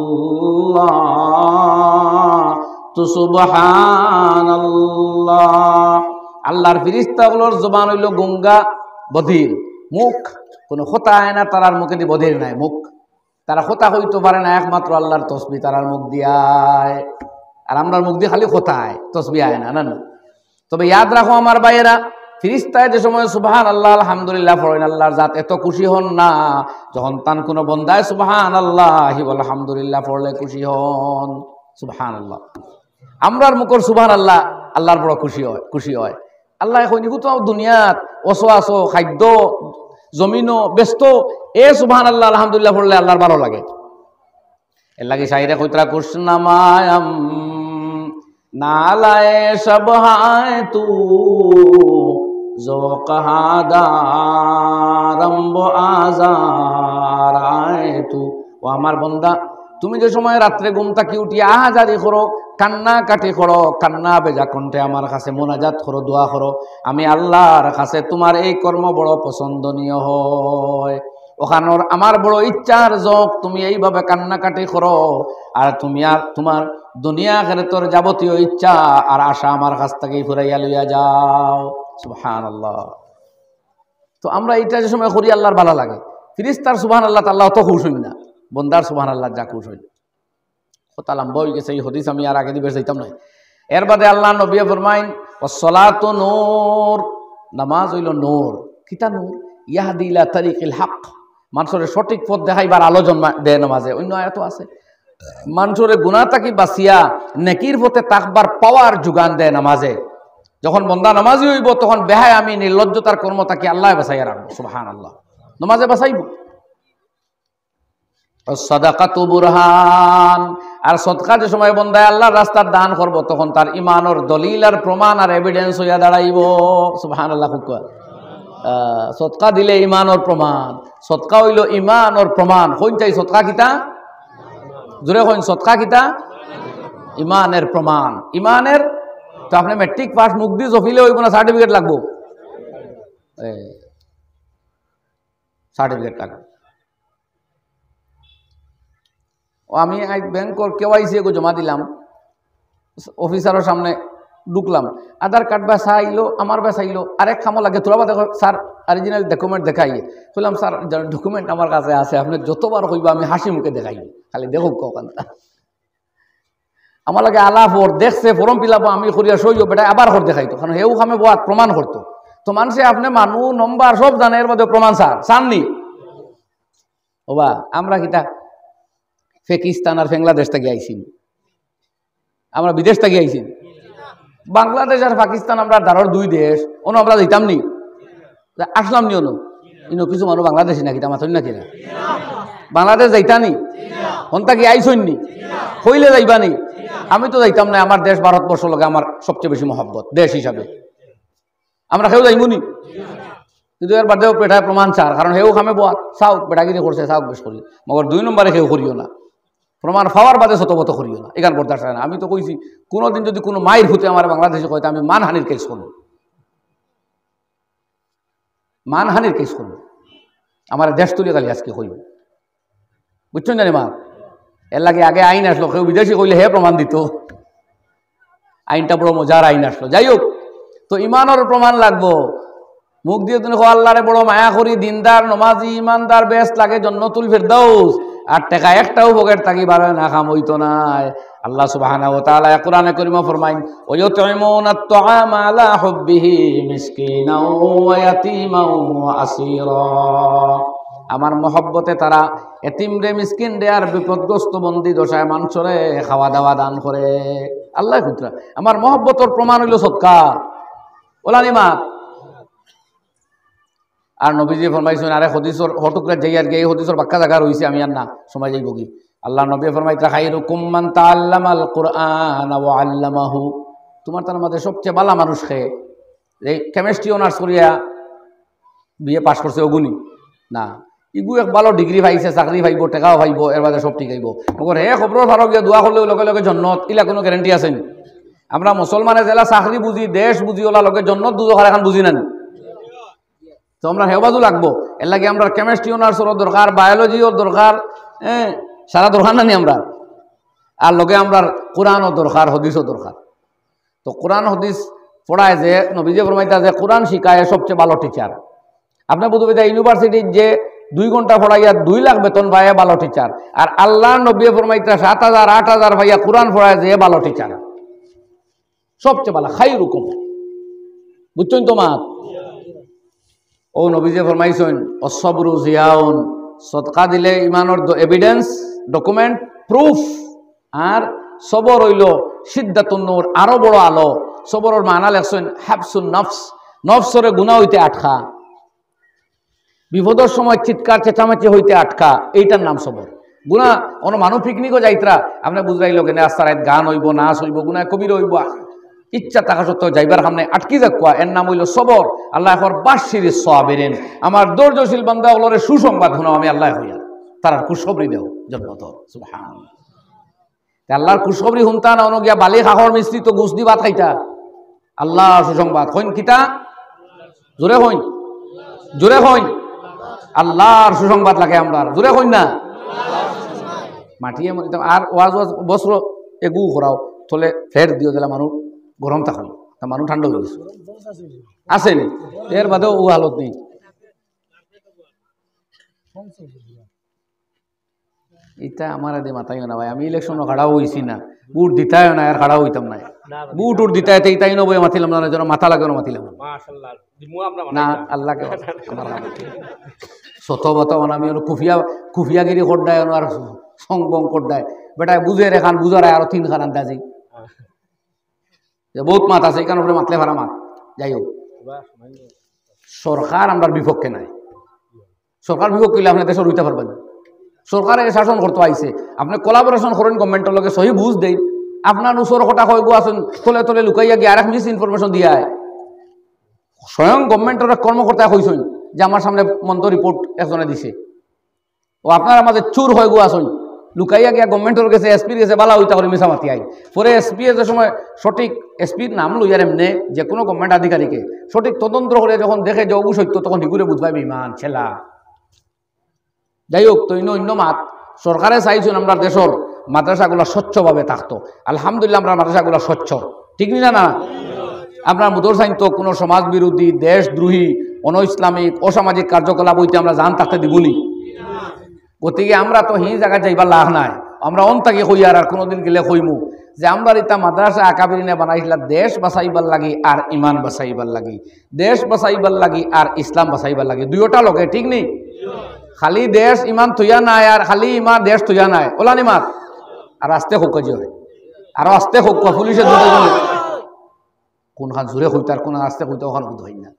তো সুবহানাল্লাহ। আল্লাহর ফেরেশতাগুলোর জবান হইল গুঙ্গা, বধির, মুখ কোনো কথা হয় না তারার মুখে দিয়ে, বধির নাই মুখ, তারা কথা হইতে পারে না, একমাত্র আল্লাহর তসবিহ তারার মুখ দিয়ায়। আর আমরার মুখ দিয়ে খালি কথা হয়, তসবিহ হয় না। না তবে ইয়াদ রাখো আমার ভাইয়েরা, ফিরিস্তায় যে সময় সুবহানাল্লাহ আলহামদুলিল্লাহ পড়েন, আল্লাহর জাত এত খুশি হন না যখন তান কোনো বন্দায় সুবহানাল্লাহি ওয়াল হামদুলিল্লাহ পড়লে খুশি হন। সুবহানাল্লাহ। আমরার মুখর সুবহানাল্লাহ আল্লাহর বড় খুশি হয়। আল্লাহ এখন তো দুনিয়াত অসো আসো খাদ্য জমিনও ব্যস্ত, এ সুবহানাল্লাহ আলহামদুলিল্লাহ পড়লে আল্লাহর ভালো লাগে। এর লাগে শাইরে কইতরা কুশনামায়াম নালায়ে সব হায় তু जो कहादारम्ब आजार आए तू। ও আমার বন্দা, তুমি যে সময় রাত্রে ঘুম থেকে উঠি আহাজারি করো, কান্না কাটি করো, কান্না বেজা কণ্ঠে আমার কাছে মোনাজাত করো, দোয়া করো, আমি আল্লাহর কাছে তোমার এই কর্ম বড় পছন্দনীয় হয়। ওখানোর আমার বড় ইচ্ছার যোগ তুমি এইভাবে কান্নাকাটি করো, আর তুমি আর তোমার দুনিয়া আখিরাতের যাবতীয় ইচ্ছা আর আশা আমার কাছ থেকেই ফুরাইয়া লইয়া যাও। সুবহানাল্লাহ। তো আমরা এইটা যে সময় করি আল্লাহর ভালো লাগে। ফিরিস্তার সুবহানাল্লাহ আল্লাহ অত খুশ হইন না, বন্দার সুবহানাল্লাহ যা খুশ হইল। কথা লম্বা হয়ে গেছে, এই হাদিস আমি আর আগে দিবে যাইতাম না। এর বাদে আল্লাহ নবী ফরমাইন ওয়াসসালাতু নূর, নামাজ হইল নূর। কিতা নূর? ইয়াহদি ইলা তারিকিল হক, মানুষের সঠিক পথ দেখাইবার আলো জন্মা দেয় নামাজে। অন্য আয়াতও আছে, মানুষের গুনাহ থাকি বাঁচিয়া নেকির পথে তাকবার পাওয়ার যোগান দেয় নামাজে। যখন বন্দা নামাজি হইব তখন বেহায় আমি নির্লজ্জতার কর্ম তাকে আল্লাহ বাঁচাইয়া রাখবো। সুবহানাল্লাহ। নামাজে বাঁচাইব। সাদাকাতু বুরহান, আর সদকা যে সময় বন্দায় আল্লাহর রাস্তার দান করব তখন তার ইমানের দলিল আর প্রমাণ আর এভিডেন্স হইয়া দাঁড়াইব। সুবহানাল্লাহ। সদকা দিলে ইমানের প্রমাণ, সদকা হইল ইমানের প্রমাণ। হইন চাই সদকা কিতা? জোরে হইন, সদকা কিতা? ইমানের প্রমাণ। ইমানের তো আপনি মেট্রিক পাস মুখ দিয়ে জফিলে হইব না, সার্টিফিকেট লাগবো? সার্টিফিকেট লাগবে। ও আমি ব্যাংকর কেওয়াইসি এগো জমা দিলাম, অফিসারের সামনে ঢুকলাম, আধার কার্ড বেসা আইলো, আমার বেসা আইলো, আরেক খামো লাগে তোরা দেখো স্যার অরিজিনাল ডকুমেন্ট দেখাই। বললাম স্যার ডকুমেন্ট আমার কাছে আছে, আপনি যতবার কইবা আমি হাসি মুখে দেখাই, খালি দেখুক কখন। আমার লাগে আলাপ ওর দেখছে ফরম ফিলাপ আমি করিয়া সইও বেটা আবার হর দেখাইতো, কারণ হেউ খামে বাদ প্রমাণ করতো। তো মানুষে আপনি মানুষ নম্বর সব জানে, এর মধ্যে প্রমাণ চাননি। ওবা আমরা কিতা পাকিস্তান আর বাংলাদেশ থেকে আইছি, আমরা বিদেশ থেকে আইছি। বাংলাদেশ আর পাকিস্তান আমরা দারর দুই দেশ, অন্য আমরা যাইতাম নি, আসলাম নি অন্য ইনো কিছু মানুষ বাংলাদেশি নাকি তা মাথন নাকি না বাংলাদেশ যাইতানি হন্তা কি আইসনি হইলে যাইবানি। আমি তো যাইতাম না, আমার দেশ ভারতবর্ষ লগে আমার সবচেয়ে বেশি মহব্বত দেশ হিসাবে, আমরা কেউ যাইবনি। কিন্তু এর বাদেও পেটায় প্রমাণ চার, কারণ হেউ খামে বোয়া চাও পেটাগিরি করছে চাও বেশ করি, মগর দুই নম্বরে কেউ করিও না, প্রমাণ পাওয়ার বাদে শতবত করিও না, এখান বরদাস্ত হয় না। আমি তো কইছি কোনোদিন যদি কোনো মায়ের হুতে আমার বাংলাদেশে কইতে আমি মানহানির কেস করব, মানহানির কেস করব। আমার দেশ তুলে খালি আজকে কইব, বুঝছেন জানি মা? এর লাগে আগে আইন আসলো, কেউ বিদেশি কইলে হে প্রমাণ দিত, আইনটা বড় মজার আইন আসলো। যাই হোক, তো ইমানের প্রমাণ লাগবো। মুখ দিয়ে তুমি আল্লাহরে বড় মায়া করি, দিনদার নমাজি ইমানদার বেশ লাগে জান্নাতুল ফেরদাউস, আর টাকা একটাও পকেট থাকি বারো না খাম হইতো না। আল্লাহ সুবহানাহু ওয়া তাআলা কোরআনে কারীমে ফরমাইন, ওয়া ইউতঈমুনা আত-তাআমা আলা হুব্বিহি মিসকিনাও ওয়া ইয়াতীমাও ওয়া আসীরা। আমার মহব্বতে তারা এতিম রে, মিসকিন রে আর বিপদগ্রস্ত বন্দী দশায় মানুষরে খাওয়া দাওয়া দান করে। আল্লাহ কুতরা আমার মহব্বতর প্রমাণ হইল সদকা, ওলানি মা। আর নবীজি ফরমাইছেন, আরে হদিসর হটুকরা যাই আর এই হদিসর বাক্কা জায়গা রয়েছে, আমি আর না সময় যাইব কি। আল্লাহ নবী ফরমাইতা, খায়রুকুম মান তাআল্লামাল কুরআন ওয়া আল্লামাহু। তোমার তার মধ্যে সবচেয়ে ভালো মানুষ কে? এই কেমিস্ট্রি অনার্স করিয়া বিএ পাস করছে ওগুনি না, ইগু এক ভালো ডিগ্রি পাইছে, চাকরি পাইব, টেকাও পাইব, এর বাদে সব ঠিক আইব। মগর হে খবর ফারো গিয়া দোয়া করলেও লগে লগে জন্নত, ইলা কোনো গ্যারেন্টি আছে নি? আমরা মুসলমানে জেলা চাকরি বুঝি, দেশ বুঝি, ওলা লগে জন্নত দুজোখার এখন বুঝি না। তো আমরা হেবাজু লাগবো, এর লাগে আমরা কেমিস্ট্রি অনার্সেরও দরকার, বায়োলজিও দরকার, হ্যাঁ সারা দরকার না নি আমরা। আর লগে আমরা কোরআনও দরকার, হদিসও দরকার। তো কোরআন হদিস পড়ায় যে নবীজি ফরমাইতা যে কোরআন শিখায় সবচেয়ে ভালো টিচার। আপনার বুঝবে ইউনিভার্সিটির যে 2 ঘন্টা পড়াইয়া 2 লাখ বেতন পায় ভালো টিচার, আর আল্লাহ নবী ফরমাইতা 7,000 8,000 ভাইয়া কোরআন পড়ায় যে ভালো টিচার, সবচেয়ে ভালো খায়রুকুম। বুঝছেন তো মা? ও নবীজি ফরমাইছেন, অসবরু জিয়াউন, সদকা দিলে ইমানের এভিডেন্স, ডকুমেন্ট, প্রুফ। আর সবর হইল সিদ্ধাতুন নূর, আরো বড় আলো। সবরের মানা লেখছেন হাবসুন নফস, নফসরে গুনাহ হইতে আটকা, বিপদের সময় চিৎকার চেঁচামেচি হইতে আটকা, এইটার নাম সবর। গুনাহ অন্য মানুষ পিকনিকও যাইতরা, আপনি বুঝাইল কেন রাস্তায় গান হইব, নাচ হইব, গুনাহ কবির হইব, ইচ্ছা থাকা সত্ত্বেও যাইবার সামনে আটকি যাকুয়া, এর নাম হইল সবর। আল্লাহ এখন বাশির সাবিরিন, আমার ধৈর্যশীল বান্দা ওলরে সুসংবাদ শোনাও, আমি আল্লাহ হইয়া তার খুশখবরি দেও জন্নত। সুবহানাল্লাহ। আল্লাহর খুশখবরি শুনতা না, অনো গিয়া বালি খাহর মিস্ত্রি তো গুছ দি ভাত খাইতা। আল্লাহ সুসংবাদ হইন কিতা, জোরে হইন, জোরে হইন, আল্লাহর সুসংবাদ লাগে আমরা, জোরে হইন না। মাটিয়ে আর ওয়াজ ওয়াজ বস্ত্র এগু করাও, থলে ফের দিও দিলা মানুষ গরম থাকুন, তা মানুষ ঠান্ডা হয়ে গেছে আসেনি, এর বাদেও ও হালত নেই। এটা আমার আদি মাথায় না ভাই, আমি ইলেকশনও খাড়াও হইছি না, বুট দিতায় না, আর খাড়াও হইতাম না, বুট উঠ দিতায় তাই নবই মাতিলাম না, যেন মাথা লাগে মাতিলাম না। আল্লাহকে শত বত আমি কুফিয়া কুফিয়াগিরি করদায় আর সং বং করদায়, বেটায় বুঝে রেখান বুঝারায় আরো 3 খান আন্দাজি বহুত মাত আছে, এই কারণে মাতলে ভাড়া মাত। যাই হোক, সরকার আমরা বিপক্ষে নাই, সরকার বিপক্ষ করলে আপনি দেশের উইতে পারবেন। সরকারে শাসন করতে আইছে, আপনি কোলাবোরেশন করেন গভর্নমেন্টের লগে, সহি বুঝ দেই, আপনার উসর কথা কইব আসুন তলে তলে লুকাইয়া গিয়ে আর এক মিস ইনফরমেশন দিয়া স্বয়ং গভর্নমেন্টের কর্মকর্তায় কইছেন যে আমার সামনে মন্ত রিপোর্ট একজনে দিছে, ও আপনার মাঝে চুর হয়ে গো আসুন লুকাইয়া গিয়া গভর্নমেন্টের কাছে এসপির কাছে বালা হইতা করে মিশা মাতি আই, পরে এসপি যে সময় সঠিক এসপির নাম লইয়ার এমনি যে কোনো গভর্নমেন্ট আধিকারিকে সঠিক তদন্ত করে যখন দেখে যে অবু সত্য, তখন হিগুরে বুঝবাই বিমান ছেলা। যাই হোক, তো অন্য মাত সরকারে চাইছেন আমরা দেশের মাদ্রাসাগুলো স্বচ্ছভাবে থাকতো। আলহামদুলিল্লাহ আমরা মাদ্রাসাগুলো স্বচ্ছ, ঠিক না? না আপনার মুদরসাইন তো কোনো সমাজ বিরোধী, দেশদ্রোহী, অন ইসলামিক, অসামাজিক কার্যকলাপ হইতে আমরা জান থাকতে দিবনি। গতিকে আমরা তো হি জায়গায় যাইবার লাভ নাই, আমরা অন তাকে কই আর কোনোদিন গেলে কইমু যে আমরা ইতা মাদ্রাসা আকাবিরিনে বানাইছিলা দেশ বাঁচাইবার লাগি আর ইমান বাঁচাইবার লাগি, দেশ বাঁচাইবার লাগি আর ইসলাম বাঁচাইবার লাগি, দুইটা লগে, ঠিক নেই? খালি দেশ ইমান থইয়া নাই আর খালি ইমান দেশ থইয়া নাই, ওলানি মাত আর আস্তে হোক কাজ হয়, আরো আস্তে হোক, পুলিশে কোনখান জোরে হইতে আর কোন আস্তে হইতে ওখান বোধ হয় না।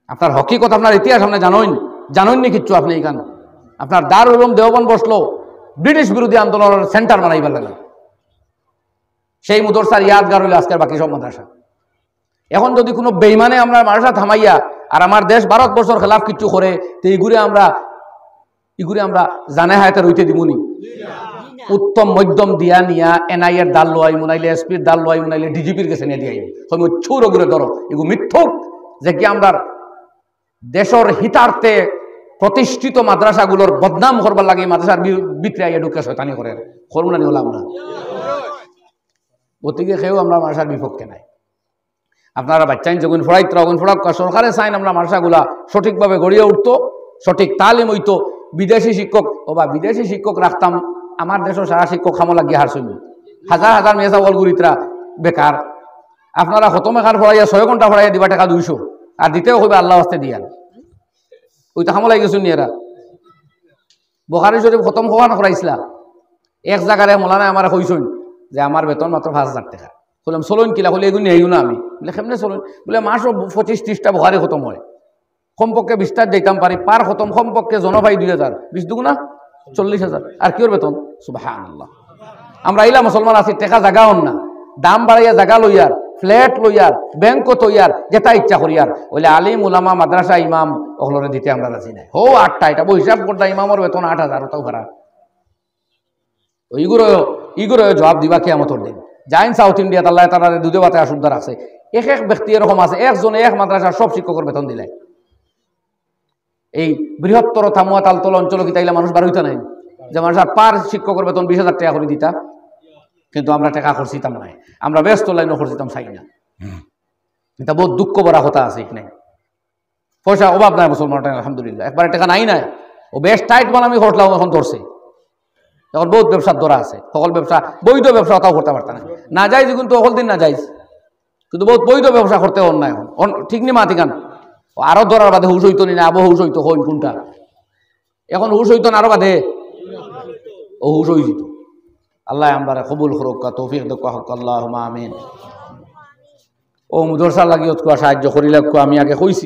আপনার হকিকত, আপনার ইতিহাস আপনি জানেননি কিচ্ছু। আপনি এখান আপনার দারুল উলুম দেওবন্দ বসলো ব্রিটিশ বিরোধী আন্দোলনের সেন্টার বানাইবার লাগে, সেই মুদরসার ইয়াদগার হইল আজকের বাকি সব মাদ্রাসা। এখন যদি কোনো বেইমানে আমরা মাদ্রাসা থামাইয়া আর আমার দেশ ভারতবর্ষের খেলাফ কিছু করে, তো ইগুরে আমরা জানে হায়াতে রইতে দিবনি। উত্তম মধ্যম দিয়া নিয়া এনআইএর দাল লোয়াই মুনাইলে, এসপির দাল লোয়াই মুনাইলে, ডিজিপির কাছে নিয়ে দিয়ে ছুর ওগুলো ধরো, এগুলো মিথ্যুক যে কি আমরা দেশের হিতার্থে প্রতিষ্ঠিত মাদ্রাসাগুলোর বদনাম করবার লাগে মাদ্রাসার ভিতরে আইয়া ঢুকে শয়তানি করেন, করুন না নিলাম না। গতিকে খেয়েও আমরা মাদ্রাসার বিপক্ষে নাই। আপনারা বাচ্চাইন যখন ফড়াইতে তখন ফড়াক সরকারে চাইন আমরা মাদ্রাসাগুলা সঠিকভাবে গড়িয়ে উঠতো, সঠিক তালিম হইতো। বিদেশি শিক্ষক বিদেশি শিক্ষক রাখতাম, আমার দেশের সারা শিক্ষক খামো লাগিয়ে হারছিল, হাজার হাজার মেয়েসা অলগুরিতরা বেকার। আপনারা খতম এখান ফড়াইয়া 6 ঘন্টা ফড়াইয়া দিবা টাকা 200, আর দিতেও হইবে আল্লাহ আস্তে দিয়ান, ওইটা খামো লাগি গেছেন এরা। বুখারী শরীফ খতম হওয়ান করাইছিলা, এক জায়গায় মোলানা আমার কইসুন যে আমার বেতন মাত্র 5,000 টাকা। বললাম চলুন কিলা, বলে এগুলো নেইও না আমি, বলে কেমনে চলুন, বলে মাসও 25-30টা বুখারী খতম হয়, কমপক্ষে 20টা দিতাম পারি, পার খতম কমপক্ষে জনভাই 2,000, 20 দুগুণা 40,000, আর কিওর বেতন। সুবহানাল্লাহ। আমরা ইলা মুসলমান আছি, টাকা জাগাও না, দাম বাড়াইয়া জাগা লইয়ার, ফ্ল্যাট লইয়ার, ব্যাংক তৈয়ার, যেটা ইচ্ছা করিয়ার, বলে আলিম উলামা মাদ্রাসা ইমাম ওগুলোরে দিতে আমরা রাজি নাই। হো 8টা, এটা হিসাব করতে ইমামর বেতন 8,000, ওটাও খারাপ। ইগুলো জবাব দিবা কিয়ামতের দিন। যাইন সাউথ ইন্ডিয়াত আল্লাহ তারা দুধে বাতে আসুদ্দার আছে, এক এক ব্যক্তি এরকম আছে, একজনে এক মাদ্রাসার সব শিক্ষকের বেতন দিলে। এই বৃহত্তর থামুয়া তালতল অঞ্চল কি তাইলে মানুষ বার হইতা নাই যে মানুষের পার শিক্ষকের বেতন 20,000 টাকা করে দিতা, কিন্তু আমরা টাকা খরচিতাম নাই, আমরা ব্যস্ত লাইনও খরচিতাম চাই না। এটা বহুত দুঃখ ভরা কথা আছে এখানে। পয়সা অভাব নাই মুসলমান, আলহামদুলিল্লাহ, একবারে টাকা নাই নাই, ও বেশ টাইট বানামি ঘটলাম এখন ধরছে, এখন বহুত ব্যবসার ধরা আছে, সকল ব্যবসা বৈধ ব্যবসা তাও করতে পারত না, না যাইজ কিন্তু সকল দিন না যাইজ, কিন্তু বহুত বৈধ ব্যবসা করতে হন না এখন, ঠিক নি মাতি গান আরো ধরার বাদে হুশ হইতো না, আবহ হুশ হইতো হইন কোনটা, এখন হুশ হইতো না আরো বাদে ও হুশ হয়ে যেত। আল্লাহ আমরা কবুল করুক, তৌফিক দেখ, আল্লাহুম্মা আমিন। ও মুদরসা লাগিয়ে সাহায্য করিলে আমি আগে কইছি।